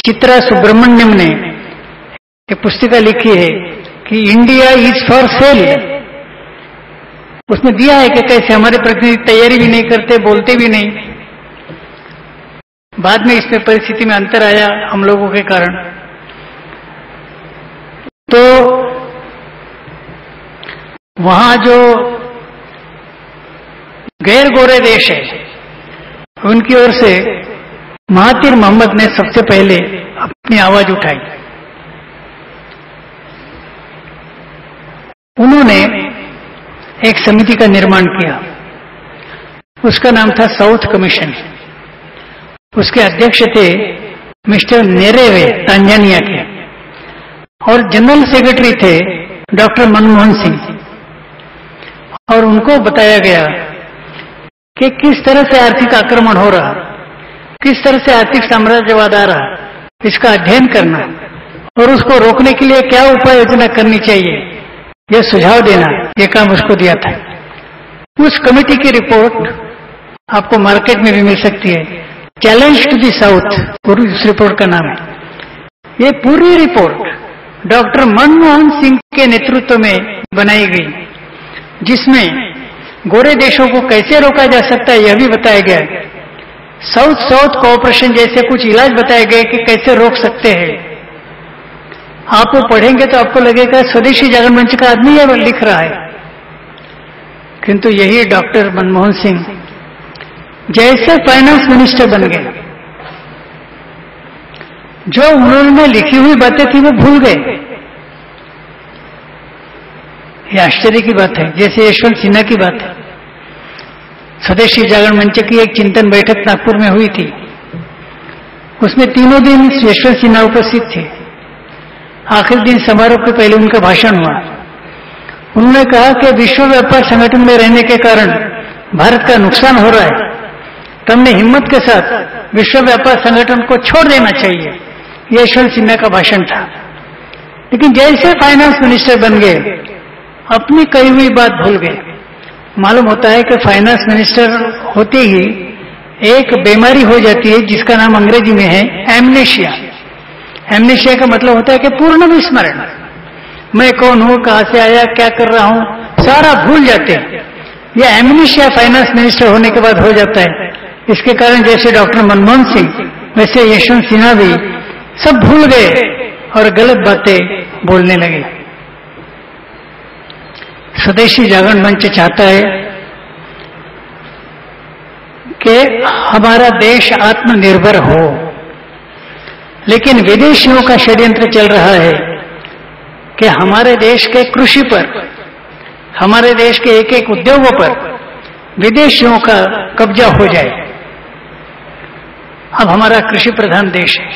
चित्रा सुब्रमण्यम ने एक पुस्तिका लिखी है कि इंडिया इज फॉर सेल। उसमें दिया है कि कैसे हमारे प्रतिनिधि तैयारी भी नहीं करते, बोलते भी नहीं। बाद में इसमें परिस्थिति में अंतर आया हम लोगों के कारण। तो वहां जो गैर गोरे देश है उनकी ओर से महातिर मोहम्मद ने सबसे पहले अपनी आवाज उठाई। उन्होंने एक समिति का निर्माण किया, उसका नाम था साउथ कमीशन। उसके अध्यक्ष थे मिस्टर नेरेवे, तांजानिया के, और जनरल सेक्रेटरी थे डॉक्टर मनमोहन सिंह। और उनको बताया गया कि किस तरह से आर्थिक आक्रमण हो रहा, किस तरह से आर्थिक साम्राज्यवाद आ रहा, इसका अध्ययन करना और उसको रोकने के लिए क्या उपाय योजना करनी चाहिए, यह सुझाव देना, यह काम उसको दिया था। उस कमेटी की रिपोर्ट आपको मार्केट में भी मिल सकती है, चैलेंज टू दी साउथ, उस रिपोर्ट का नाम है। ये पूरी रिपोर्ट डॉक्टर मनमोहन सिंह के नेतृत्व में बनाई गई, जिसमें गोरे देशों को कैसे रोका जा सकता है यह भी बताया गया। साउथ साउथ कोऑपरेशन जैसे कुछ इलाज बताए गए कि कैसे रोक सकते हैं। आप वो पढ़ेंगे तो आपको लगेगा स्वदेशी जागरण मंच का आदमी यह लिख रहा है, किंतु यही डॉक्टर मनमोहन सिंह जैसे फाइनेंस मिनिस्टर बन गए, जो उन्होंने लिखी हुई बातें थी वो भूल गए। यह आश्चर्य की बात है। जैसे यशवंत सिन्हा की बात है, स्वदेशी जागरण मंच की एक चिंतन बैठक नागपुर में हुई थी, उसमें 3 दिन यशवंत सिन्हा उपस्थित थे। आखिरी दिन समारोह के पहले उनका भाषण हुआ। उन्होंने कहा कि विश्व व्यापार संगठन में रहने के कारण भारत का नुकसान हो रहा है, तो हमने हिम्मत के साथ विश्व व्यापार संगठन को छोड़ देना चाहिए। यशवंत सिन्हा का भाषण था। लेकिन जैसे फाइनेंस मिनिस्टर बन गए अपनी कही हुई बात भूल गए। मालूम होता है कि फाइनेंस मिनिस्टर होते ही एक बीमारी हो जाती है जिसका नाम अंग्रेजी में है एमनेशिया। एमनेशिया का मतलब होता है कि पूर्ण विस्मरण। मैं कौन हूं, कहां से आया, क्या कर रहा हूं, सारा भूल जाते हैं। यह एमनेशिया फाइनेंस मिनिस्टर होने के बाद हो जाता है। इसके कारण जैसे डॉक्टर मनमोहन सिंह वैसे यशवंत सिन्हा भी सब भूल गए और गलत बातें बोलने लगे। स्वदेशी जागरण मंच चाहता है कि हमारा देश आत्मनिर्भर हो, लेकिन विदेशियों का षड्यंत्र चल रहा है कि हमारे देश के कृषि पर, हमारे देश के एक एक उद्योगों पर विदेशियों का कब्जा हो जाए। अब हमारा कृषि प्रधान देश है।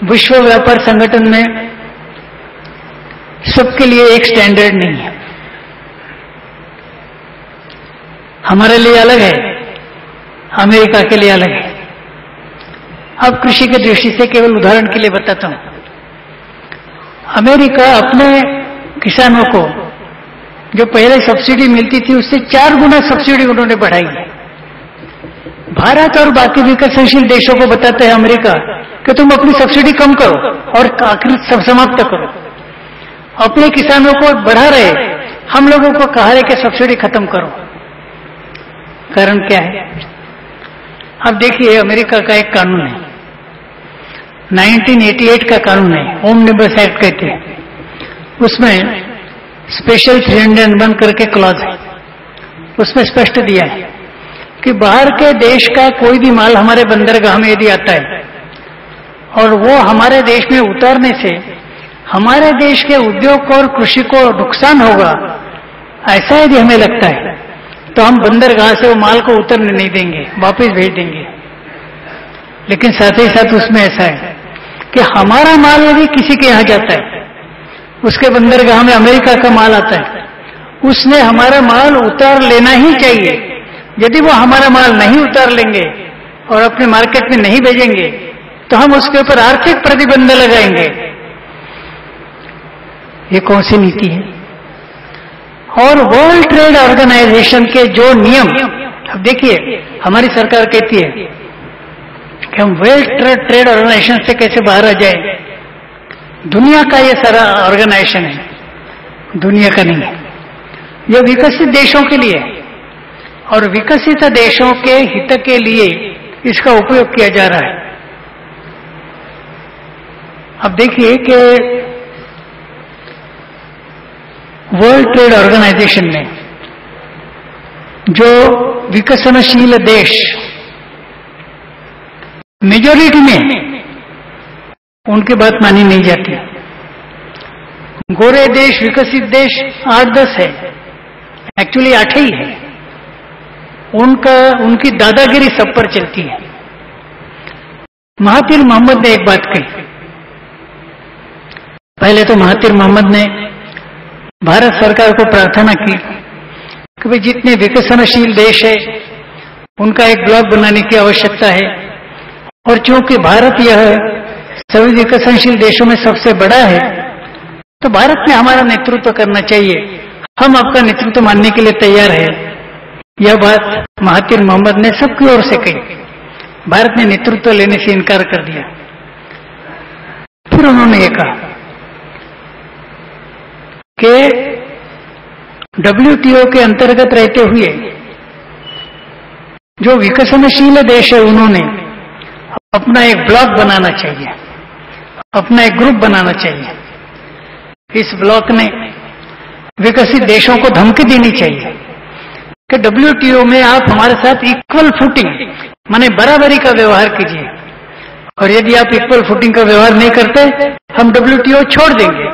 विश्व व्यापार संगठन में सबके लिए एक स्टैंडर्ड नहीं है। हमारे लिए अलग है, अमेरिका के लिए अलग है। अब कृषि की दृष्टि से केवल उदाहरण के लिए बताता हूं। अमेरिका अपने किसानों को जो पहले सब्सिडी मिलती थी उससे 4 गुना सब्सिडी उन्होंने बढ़ाई है। भारत और बाकी विकसनशील देशों को बताता है अमेरिका कि तुम अपनी सब्सिडी कम करो और आखिर सब समाप्त करो। अपने किसानों को बढ़ा रहे, हम लोगों को कहा रहे कि सब्सिडी खत्म करो। कारण क्या है? अब देखिए, अमेरिका का एक कानून है, 1988 का कानून है, ओमनिबस एक्ट कहते हैं। उसमें स्पेशल 301 करके क्लॉज है। उसमें स्पष्ट दिया है कि बाहर के देश का कोई भी माल हमारे बंदरगाह में यदि आता है और वो हमारे देश में उतारने से हमारे देश के उद्योग और कृषि को नुकसान होगा, ऐसा यदि हमें लगता है तो हम बंदरगाह से वो माल को उतरने नहीं देंगे, वापस भेज देंगे। लेकिन साथ ही साथ उसमें ऐसा है कि हमारा माल यदि किसी के यहां जाता है, उसके बंदरगाह में अमेरिका का माल आता है, उसने हमारा माल उतार लेना ही चाहिए। यदि वो हमारा माल नहीं उतार लेंगे और अपने मार्केट में नहीं भेजेंगे तो हम उसके ऊपर आर्थिक प्रतिबंध लगाएंगे। ये कौन सी नीति है? और वर्ल्ड ट्रेड ऑर्गेनाइजेशन के जो नियम, अब देखिए, हमारी सरकार कहती है कि हम वर्ल्ड ट्रेड ऑर्गेनाइजेशन से कैसे बाहर आ जाए। दुनिया का ये सारा ऑर्गेनाइजेशन है, दुनिया का नहीं है। यह विकसित देशों के लिए और विकसित देशों के हित के लिए इसका उपयोग किया जा रहा है। अब देखिए कि वर्ल्ड ट्रेड ऑर्गेनाइजेशन ने जो विकसनशील देश मेजॉरिटी में, उनकी बात मानी नहीं जाती। गोरे देश, विकसित देश 8-10 है, एक्चुअली 8 ही है। उनकी दादागिरी सब पर चलती है। महातिर मोहम्मद ने एक बात कही। पहले तो महातिर मोहम्मद ने भारत सरकार को प्रार्थना की कि भाई जितने विकसनशील देश है उनका एक ब्लॉक बनाने की आवश्यकता है, और चूंकि भारत यह सभी विकसनशील देशों में सबसे बड़ा है तो भारत में हमारा नेतृत्व करना चाहिए, हम आपका नेतृत्व मानने के लिए तैयार है। यह बात महातिर मोहम्मद ने सबकी ओर से कही। भारत ने नेतृत्व लेने से इनकार कर दिया। फिर उन्होंने ये कहा कि WTO के अंतर्गत रहते हुए जो विकसनशील देश है उन्होंने अपना एक ब्लॉक बनाना चाहिए, अपना एक ग्रुप बनाना चाहिए। इस ब्लॉक ने विकसित देशों को धमकी देनी चाहिए कि WTO में आप हमारे साथ इक्वल फुटिंग माने बराबरी का व्यवहार कीजिए, और यदि आप इक्वल फुटिंग का व्यवहार नहीं करते हम WTO छोड़ देंगे।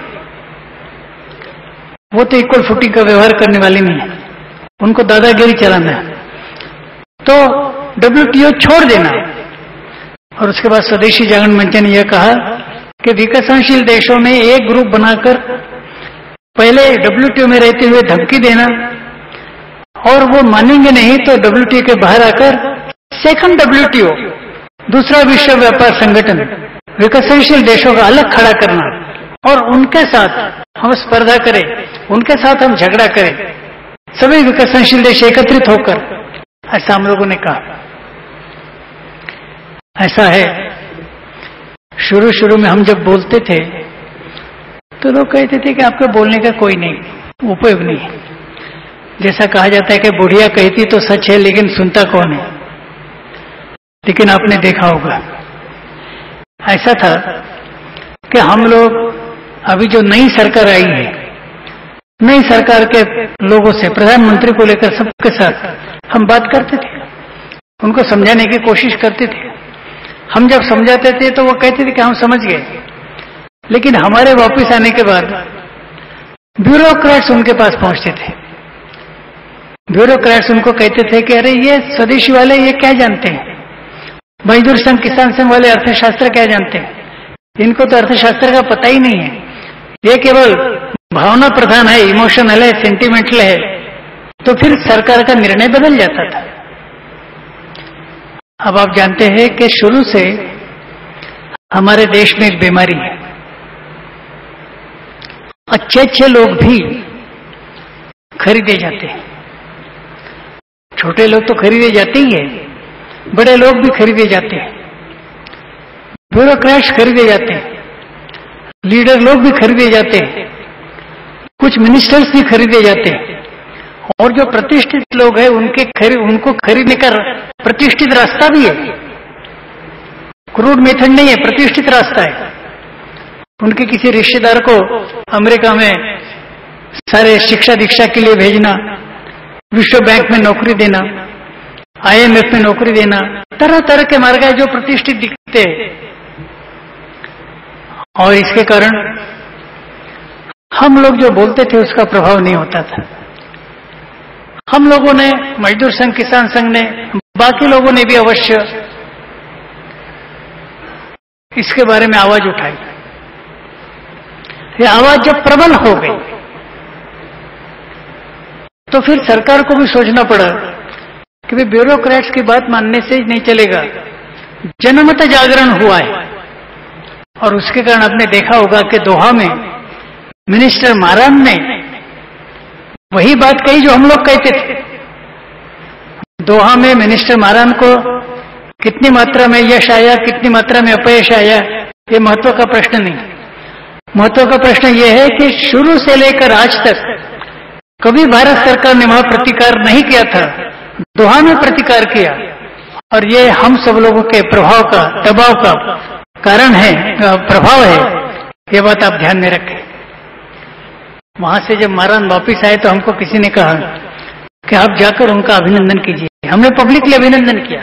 वो तो इक्वल फुटिंग का व्यवहार करने वाले नहीं है, उनको दादागिरी चलाना है, तो WTO छोड़ देना। और उसके बाद स्वदेशी जागरण मंच ने यह कहा कि विकसनशील देशों में एक ग्रुप बनाकर पहले WTO में रहते हुए धमकी देना, और वो मानेंगे नहीं तो WTO के बाहर आकर सेकंड WTO, दूसरा विश्व व्यापार संगठन, विकसनशील देशों का अलग खड़ा करना और उनके साथ हम स्पर्धा करें, उनके साथ हम झगड़ा करें, सभी विकसनशील देश एकत्रित होकर ऐसा हम लोगों ने कहा। ऐसा है, शुरू शुरू में हम जब बोलते थे तो लोग कहते थे कि आपके बोलने का कोई नहीं, उपयोग नहीं। जैसा कहा जाता है कि बुढ़िया कहती तो सच है लेकिन सुनता कौन है। लेकिन आपने देखा होगा ऐसा था कि हम लोग अभी जो नई सरकार आई है, नई सरकार के लोगों से, प्रधानमंत्री को लेकर सबके साथ हम बात करते थे, उनको समझाने की कोशिश करते थे। हम जब समझाते थे तो वो कहते थे कि हम समझ गए, लेकिन हमारे वापस आने के बाद ब्यूरोक्रेट्स उनके पास पहुंचते थे। ब्यूरोक्रेट्स उनको कहते थे कि अरे ये स्वदेशी वाले ये क्या जानते हैं, मजदूर संघ किसान संघ वाले अर्थशास्त्र क्या जानते हैं, इनको तो अर्थशास्त्र का पता ही नहीं है, ये केवल भावना प्रधान है, इमोशनल है, सेंटिमेंटल है। तो फिर सरकार का निर्णय बदल जाता था। अब आप जानते हैं कि शुरू से हमारे देश में एक बीमारी है, अच्छे अच्छे लोग भी खरीदे जाते हैं। छोटे लोग तो खरीदे जाते ही है, बड़े लोग भी खरीदे जाते हैं, ब्यूरोक्रेट्स खरीदे जाते हैं, लीडर लोग भी खरीदे जाते हैं, कुछ मिनिस्टर्स भी खरीदे जाते हैं, और जो प्रतिष्ठित लोग हैं उनको खरीदने का प्रतिष्ठित रास्ता भी है, क्रूड मेथड नहीं है, प्रतिष्ठित रास्ता है। उनके किसी रिश्तेदार को अमेरिका में सारे शिक्षा दीक्षा के लिए भेजना, विश्व बैंक में नौकरी देना, IMF में नौकरी देना, तरह तरह के मार्ग है जो प्रतिष्ठित दिखते हैं। और इसके कारण हम लोग जो बोलते थे उसका प्रभाव नहीं होता था। हम लोगों ने, मजदूर संघ किसान संघ ने, बाकी लोगों ने भी अवश्य इसके बारे में आवाज उठाई। ये आवाज जब प्रबल हो गई तो फिर सरकार को भी सोचना पड़ा कि भाई ब्यूरोक्रेट्स की बात मानने से ही नहीं चलेगा, जनमत जागरण हुआ है। और उसके कारण आपने देखा होगा कि दोहा में मिनिस्टर मारान ने वही बात कही जो हम लोग कहते थे। दोहा में मिनिस्टर मारान को कितनी मात्रा में यश आया, कितनी मात्रा में अपयश आया, ये महत्व का प्रश्न नहीं। महत्व का प्रश्न यह है कि शुरू से लेकर आज तक कभी भारत सरकार ने वहां प्रतिकार नहीं किया था, दोहा में प्रतिकार किया। और ये हम सब लोगों के प्रभाव का, दबाव का कारण है, प्रभाव है। ये बात आप ध्यान में रखें। वहां से जब मारान वापिस आए तो हमको किसी ने कहा कि आप जाकर उनका अभिनंदन कीजिए। हमने पब्लिकली अभिनंदन किया।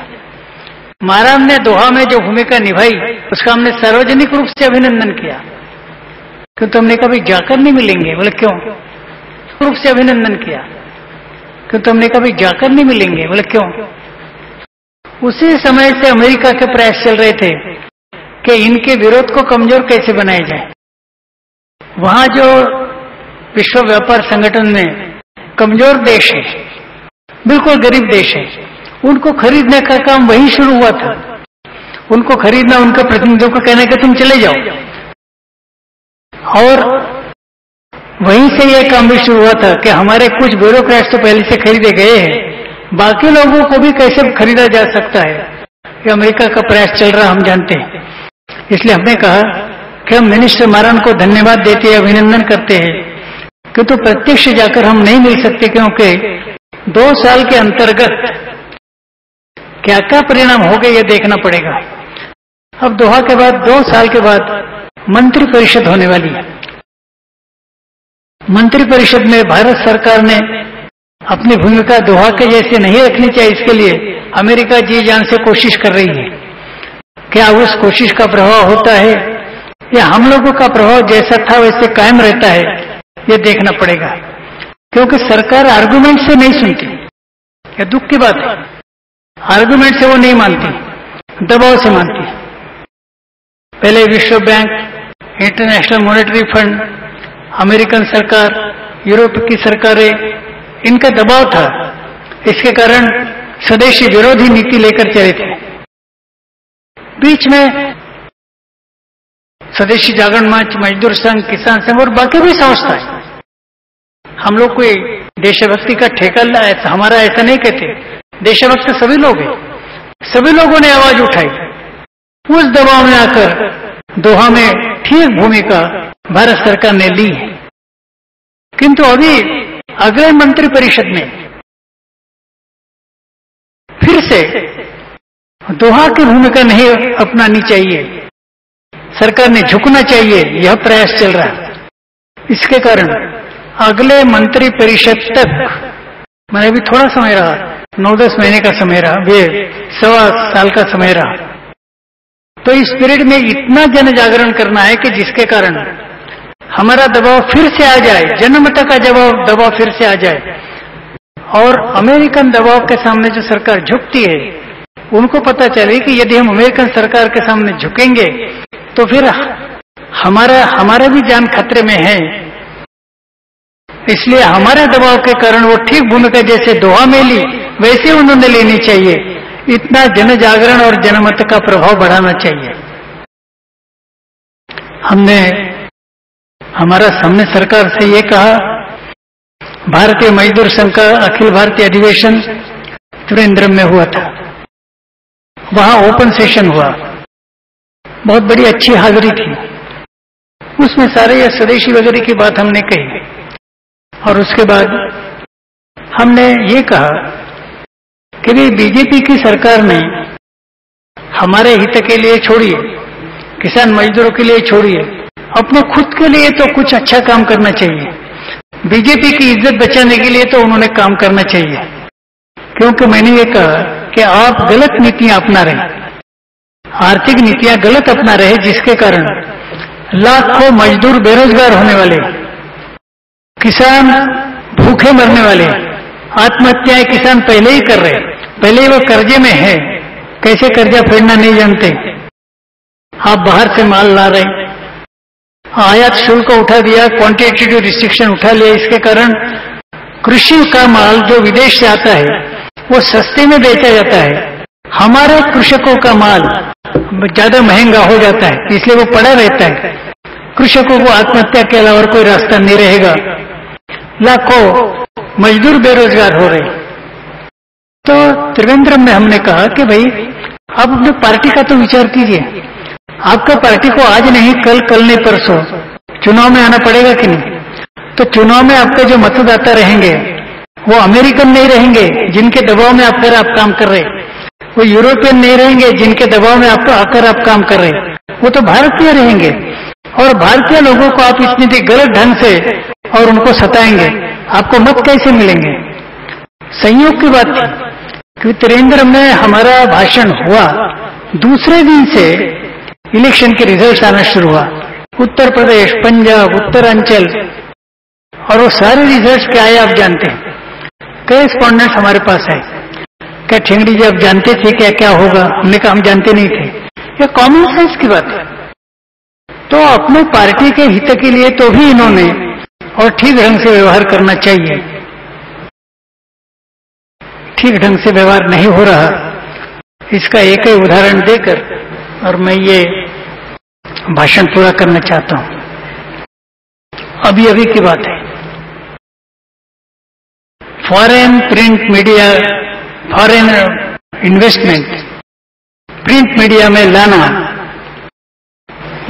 मारान ने दोहा में जो भूमिका निभाई उसका हमने सार्वजनिक रूप से अभिनंदन किया। क्यों? तो हमने कभी जाकर नहीं मिलेंगे। बोले क्यों? रूप से अभिनंदन किया। क्यों? तो हमने कभी जाकर नहीं मिलेंगे। बोले क्यों? उसी समय से अमेरिका के प्रयास चल रहे थे कि इनके विरोध को कमजोर कैसे बनाया जाए। वहां जो विश्व व्यापार संगठन में कमजोर देश है, बिल्कुल गरीब देश है, उनको खरीदने का काम वहीं शुरू हुआ था। उनको खरीदना, उनके प्रतिनिधियों को कहना कि तुम चले जाओ। और वहीं से यह काम भी शुरू हुआ था कि हमारे कुछ ब्यूरोक्रेट्स तो पहले से खरीदे गए हैं, बाकी लोगों को भी कैसे खरीदा जा सकता है, ये अमेरिका का प्रयास चल रहा हम जानते हैं। इसलिए हमने कहा कि हम मिनिस्टर मारान को धन्यवाद देते हैं, अभिनंदन करते हैं, कि तो प्रत्यक्ष जाकर हम नहीं मिल सकते, क्योंकि 2 साल के अंतर्गत क्या क्या परिणाम हो गए ये देखना पड़ेगा। अब दोहा के बाद 2 साल के बाद मंत्री परिषद होने वाली है। मंत्री परिषद में भारत सरकार ने अपनी भूमिका दोहा के जैसे नहीं रखनी चाहिए, इसके लिए अमेरिका जी जान से कोशिश कर रही है। क्या उस कोशिश का प्रभाव होता है या हम लोगों का प्रभाव जैसा था वैसे कायम रहता है, ये देखना पड़ेगा। क्योंकि सरकार आर्गुमेंट से नहीं सुनती, यह दुख की बात है। आर्गुमेंट से वो नहीं मानती, दबाव से मानती। पहले विश्व bank, international monetary fund, American सरकार, यूरोप की सरकारें, इनका दबाव था। इसके कारण स्वदेशी विरोधी नीति लेकर चले थे। बीच में स्वदेशी जागरण मंच, मजदूर संघ, किसान संघ और बाकी भी संस्थाएं, हम लोग कोई देशभक्ति का ठेका हमारा ऐसा नहीं कहते, देशभक्त सभी लोग हैं, सभी लोगों ने आवाज उठाई। उस दबाव में आकर दोहा में ठीक भूमिका भारत सरकार ने ली है, किंतु अभी अग्रणी मंत्री परिषद ने फिर से दोहा की भूमिका नहीं अपनानी चाहिए, सरकार ने झुकना चाहिए, यह प्रयास चल रहा है। इसके कारण अगले मंत्री परिषद तक मैंने अभी थोड़ा समय रहा, 9-10 महीने का समय रहा, वे 1.25 साल का समय रहा। तो इस पीरियड में इतना जन जागरण करना है कि जिसके कारण हमारा दबाव फिर से आ जाए, जनमत का दबाव फिर से आ जाए, और अमेरिकन दबाव के सामने जो सरकार झुकती है उनको पता चले कि यदि हम अमेरिकन सरकार के सामने झुकेंगे तो फिर हमारा भी जान खतरे में है। इसलिए हमारे दबाव के कारण वो ठीक भूमिका जैसे दोहा में ली वैसे उन्होंने लेनी चाहिए। इतना जन जागरण और जनमत का प्रभाव बढ़ाना चाहिए। हमने हमारा सामने सरकार से ये कहा, भारतीय मजदूर संघ का अखिल भारतीय अधिवेशन त्रिवेंद्रम में हुआ था, वहां ओपन सेशन हुआ, बहुत बड़ी अच्छी हाजिरी थी। उसमें सारे ये स्वदेशी वगैरह की बात हमने कही, और उसके बाद हमने ये कहा कि भाई बीजेपी की सरकार ने हमारे हित के लिए छोड़िए, किसान मजदूरों के लिए छोड़िए, अपने खुद के लिए तो कुछ अच्छा काम करना चाहिए। बीजेपी की इज्जत बचाने के लिए तो उन्होंने काम करना चाहिए, क्योंकि मैंने ये कहा कि आप गलत नीतियां अपना रहे, आर्थिक नीतियां गलत अपना रहे, जिसके कारण लाखों मजदूर बेरोजगार होने वाले, किसान भूखे मरने वाले, आत्महत्याएं किसान पहले ही कर रहे, पहले ही वो कर्जे में है, कैसे कर्जा फेरना नहीं जानते। आप बाहर से माल ला रहे, आयात शुल्क उठा दिया, क्वांटिटेटिव रिस्ट्रिक्शन उठा लिया, इसके कारण कृषि का माल जो विदेश से आता है वो सस्ते में बेचा जाता है, हमारे कृषकों का माल ज्यादा महंगा हो जाता है, इसलिए वो पड़ा रहता है। कृषकों को आत्महत्या के अलावा कोई रास्ता नहीं रहेगा, लाखों मजदूर बेरोजगार हो रहे। तो त्रिवेंद्रम में हमने कहा कि भाई आप अपने पार्टी का तो विचार कीजिए, आपका पार्टी को आज नहीं कल नहीं परसों चुनाव में आना पड़ेगा कि नहीं। तो चुनाव में आपके जो मतदाता रहेंगे वो अमेरिकन नहीं रहेंगे जिनके दबाव में आकर आप काम कर रहे, वो यूरोपियन नहीं रहेंगे जिनके दबाव में आपको आकर आप काम कर रहे, वो तो भारतीय रहेंगे। और भारतीय लोगों को आप इतनी गलत ढंग से और उनको सताएंगे, आपको मत कैसे मिलेंगे। संयोग की बात थी कि त्रिवेंद्रम में हमारा भाषण हुआ, दूसरे दिन से इलेक्शन के रिजल्ट आना शुरू हुआ। उत्तर प्रदेश, पंजाब, उत्तरांचल, और वो सारे रिजल्ट क्या आए आप जानते हैं। करेस्पॉन्डेंट हमारे पास है, क्या ठेंगड़ी जी आप जानते थे क्या क्या होगा। हमने कहा हम जानते नहीं थे, ये कॉमन सेंस की बात है। तो अपने पार्टी के हित के लिए तो भी इन्होंने और ठीक ढंग से व्यवहार करना चाहिए, ठीक ढंग से व्यवहार नहीं हो रहा। इसका एक ही उदाहरण देकर और मैं ये भाषण पूरा करना चाहता हूं। अभी की बात है, foreign print media, foreign investment print media में लाना,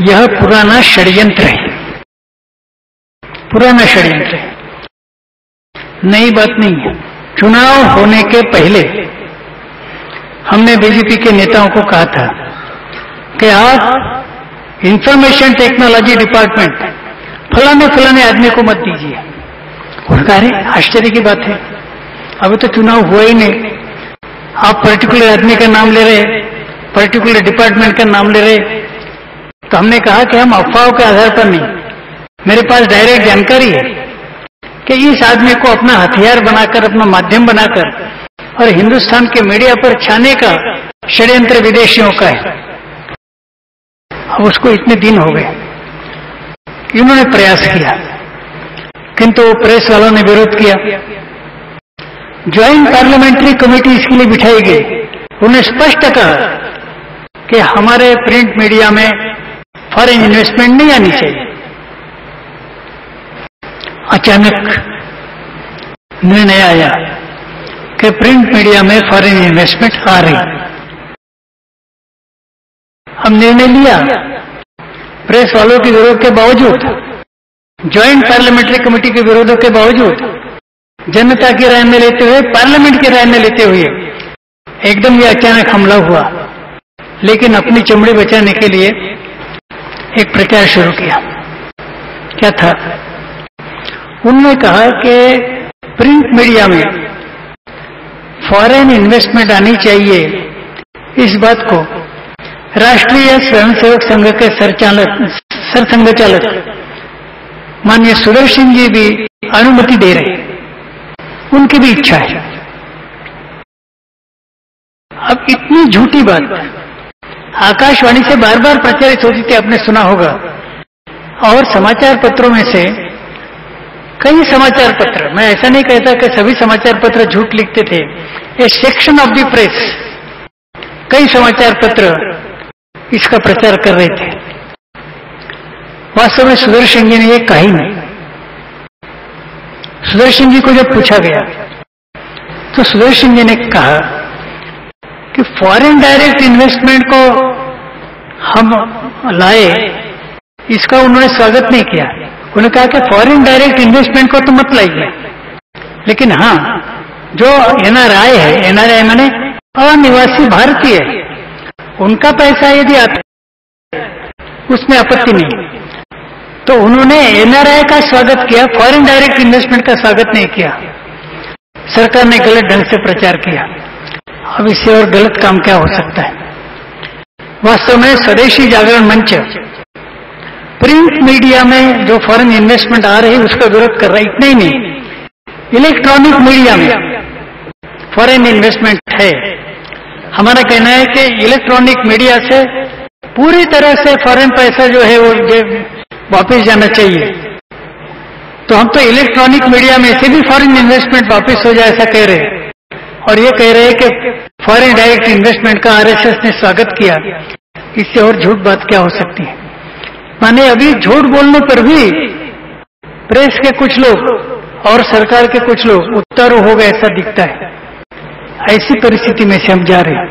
यह पुराना षड्यंत्र है, पुराना षड्यंत्र है, नई बात नहीं है। चुनाव होने के पहले हमने बीजेपी के नेताओं को कहा था कि आप इंफॉर्मेशन टेक्नोलॉजी डिपार्टमेंट फलाने आदमी को मत दीजिए। उनका अरे आश्चर्य की बात है, अभी तो चुनाव हुआ ही नहीं, आप पर्टिकुलर आदमी का नाम ले रहे, पर्टिकुलर डिपार्टमेंट का नाम ले रहे। तो हमने कहा कि हम अफवाहों के आधार पर नहीं, मेरे पास डायरेक्ट जानकारी है कि इस आदमी को अपना हथियार बनाकर, अपना माध्यम बनाकर और हिंदुस्तान के मीडिया पर छाने का षड्यंत्र विदेशियों का है। अब उसको इतने दिन हो गए, इन्होंने प्रयास किया, किंतु प्रेस वालों ने विरोध किया। ज्वाइंट पार्लियामेंट्री कमेटी इसके लिए बिठाई गई, उन्हें स्पष्ट कहा कि हमारे प्रिंट मीडिया में फॉरेन इन्वेस्टमेंट नहीं आनी चाहिए। अचानक निर्णय आया कि प्रिंट मीडिया में फॉरेन इन्वेस्टमेंट आ रही। हम निर्णय लिया, प्रेस वालों के विरोध के बावजूद, ज्वाइंट पार्लियामेंट्री कमेटी के विरोधों के बावजूद, जनता की राय में लेते हुए, पार्लियामेंट की राय में लेते हुए एकदम ये अचानक हमला हुआ। लेकिन अपनी चमड़ी बचाने के लिए एक प्रचार शुरू किया। क्या था? उन्होंने कहा कि प्रिंट मीडिया में फॉरेन इन्वेस्टमेंट आनी चाहिए। इस बात को राष्ट्रीय स्वयंसेवक संघ के सरसंघचालक माननीय सुदर्शन जी भी अनुमति दे रहे, उनकी भी इच्छा है। अब इतनी झूठी बात आकाशवाणी से बार बार प्रचारित होती थी, आपने सुना होगा, और समाचार पत्रों में से कई समाचार पत्र, मैं ऐसा नहीं कहता कि सभी समाचार पत्र झूठ लिखते थे, A section of the press, कई समाचार पत्र इसका प्रचार कर रहे थे। वास्तव में सुदर्शन जी ने ये कहा ही नहीं। सुदर्शन जी को जब पूछा गया तो सुदर्शन जी ने कहा कि फॉरेन डायरेक्ट इन्वेस्टमेंट को हम लाए, इसका उन्होंने स्वागत नहीं किया। उन्होंने कहा कि फॉरेन डायरेक्ट इन्वेस्टमेंट को तो मत लाइए, लेकिन हाँ, जो एनआरआई है, एनआरआई माने अनिवासी भारतीय, उनका पैसा यदि आता उसमें आपत्ति नहीं। तो उन्होंने एनआरआई का स्वागत किया, फॉरेन डायरेक्ट इन्वेस्टमेंट का स्वागत नहीं किया। सरकार ने गलत ढंग से प्रचार किया। अब इससे और गलत काम क्या हो सकता है? वास्तव में स्वदेशी जागरण मंच प्रिंट मीडिया में जो फॉरेन इन्वेस्टमेंट आ रही है उसका विरोध कर रहा है। इतना ही नहीं, इलेक्ट्रॉनिक मीडिया में फॉरेन इन्वेस्टमेंट है। हमारा कहना है कि इलेक्ट्रॉनिक मीडिया से पूरी तरह से फॉरेन पैसा जो है वो वापस जाना चाहिए। तो हम तो इलेक्ट्रॉनिक मीडिया में से भी फॉरेन इन्वेस्टमेंट वापस हो जाए ऐसा कह रहे हैं, और ये कह रहे हैं कि फॉरेन डायरेक्ट इन्वेस्टमेंट का आरएसएस ने स्वागत किया। इससे और झूठ बात क्या हो सकती है? माने अभी झूठ बोलने पर भी प्रेस के कुछ लोग और सरकार के कुछ लोग उत्तारू हो गए ऐसा दिखता है। ऐसी परिस्थिति में से हम जा रहे हैं।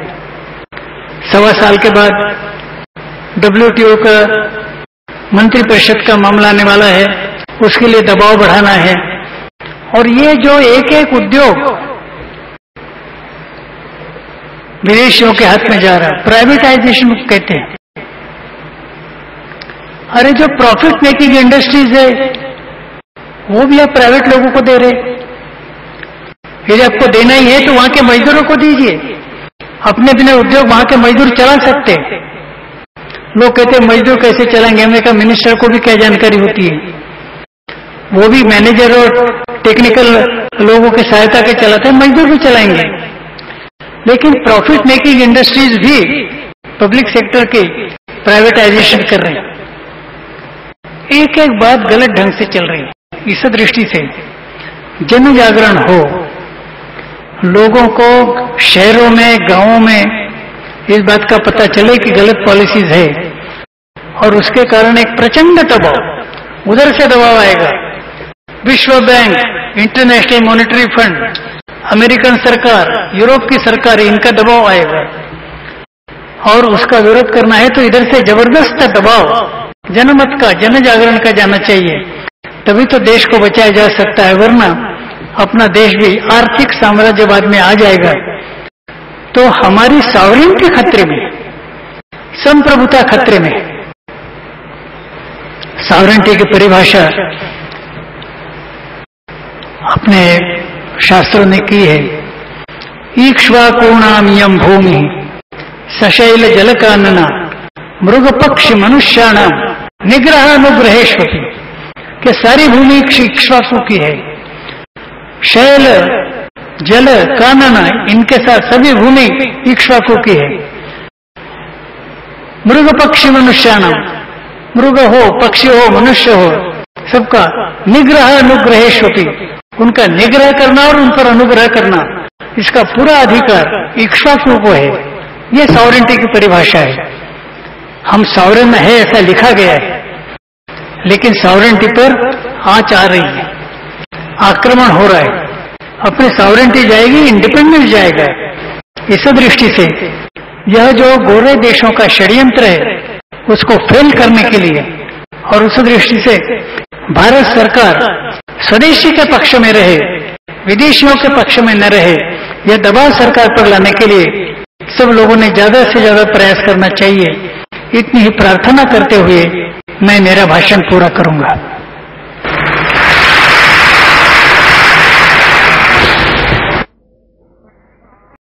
1.25 साल के बाद WTO का मंत्रिपरिषद का मामला आने वाला है, उसके लिए दबाव बढ़ाना है। और ये जो एक एक उद्योग विदेशियों के हाथ में जा रहा है, प्राइवेटाइजेशन कहते हैं। अरे जो प्रॉफिट मेकिंग इंडस्ट्रीज है वो भी आप प्राइवेट लोगों को दे रहे। यदि आपको देना ही है तो वहां के मजदूरों को दीजिए। अपने अपने उद्योग वहां के मजदूर चला सकते हैं। लोग कहते हैं मजदूर कैसे चलाएंगे? हमने कहा मिनिस्टर को भी क्या जानकारी होती है? वो भी मैनेजर और टेक्निकल लोगों की सहायता के चलाते हैं, मजदूर भी चलाएंगे। लेकिन प्रॉफिट मेकिंग इंडस्ट्रीज भी पब्लिक सेक्टर की प्राइवेटाइजेशन कर रहे हैं। एक एक बात गलत ढंग से चल रही है। इस दृष्टि से जन जागरण हो, लोगों को शहरों में, गांवों में इस बात का पता चले कि गलत पॉलिसीज है, और उसके कारण एक प्रचंड दबाव, उधर से दबाव आएगा। विश्व bank, international monetary fund, American सरकार, यूरोप की सरकार, इनका दबाव आएगा और उसका विरोध करना है तो इधर से जबरदस्त दबाव जनमत का, जन जागरण का जाना चाहिए। तभी तो देश को बचाया जा सकता है, वरना अपना देश भी आर्थिक साम्राज्यवाद में आ जाएगा। तो हमारी सॉवरेनिटी खतरे में, संप्रभुता खतरे में। सॉवरेनिटी की परिभाषा अपने शास्त्रों ने की है। ईक्ष्वाकूणामियं भूमि सशैल जल कानना मृग पक्षी मनुष्याणाम निग्रह अनुग्रहेष्वति, कि सारी भूमि इक्ष्वाकु की है। शैल, जल, कानना, इनके साथ सभी भूमि इक्ष्वाकु की है। मृग पक्षी मनुष्याणाम, मृग हो, पक्षी हो, मनुष्य हो, सबका निग्रह अनुग्रहेष्वति, उनका निग्रह करना और उन पर अनुग्रह करना, इसका पूरा अधिकार इक्ष्वाकु को है। ये सॉवरेनिटी की परिभाषा है। हम सॉवरेन है ऐसा लिखा गया है, लेकिन सॉवरेनिटी पर आंच आ रही है, आक्रमण हो रहा है। अपनी सॉवरेंटी जाएगी, इंडिपेंडेंस जाएगा। इस दृष्टि से यह जो गोरे देशों का षड्यंत्र है उसको फेल करने के लिए और उस दृष्टि से भारत सरकार स्वदेशी के पक्ष में रहे, विदेशियों के पक्ष में न रहे, यह दबाव सरकार पर लाने के लिए सब लोगों ने ज्यादा से ज्यादा प्रयास करना चाहिए। इतनी ही प्रार्थना करते हुए मैं मेरा भाषण पूरा करूंगा।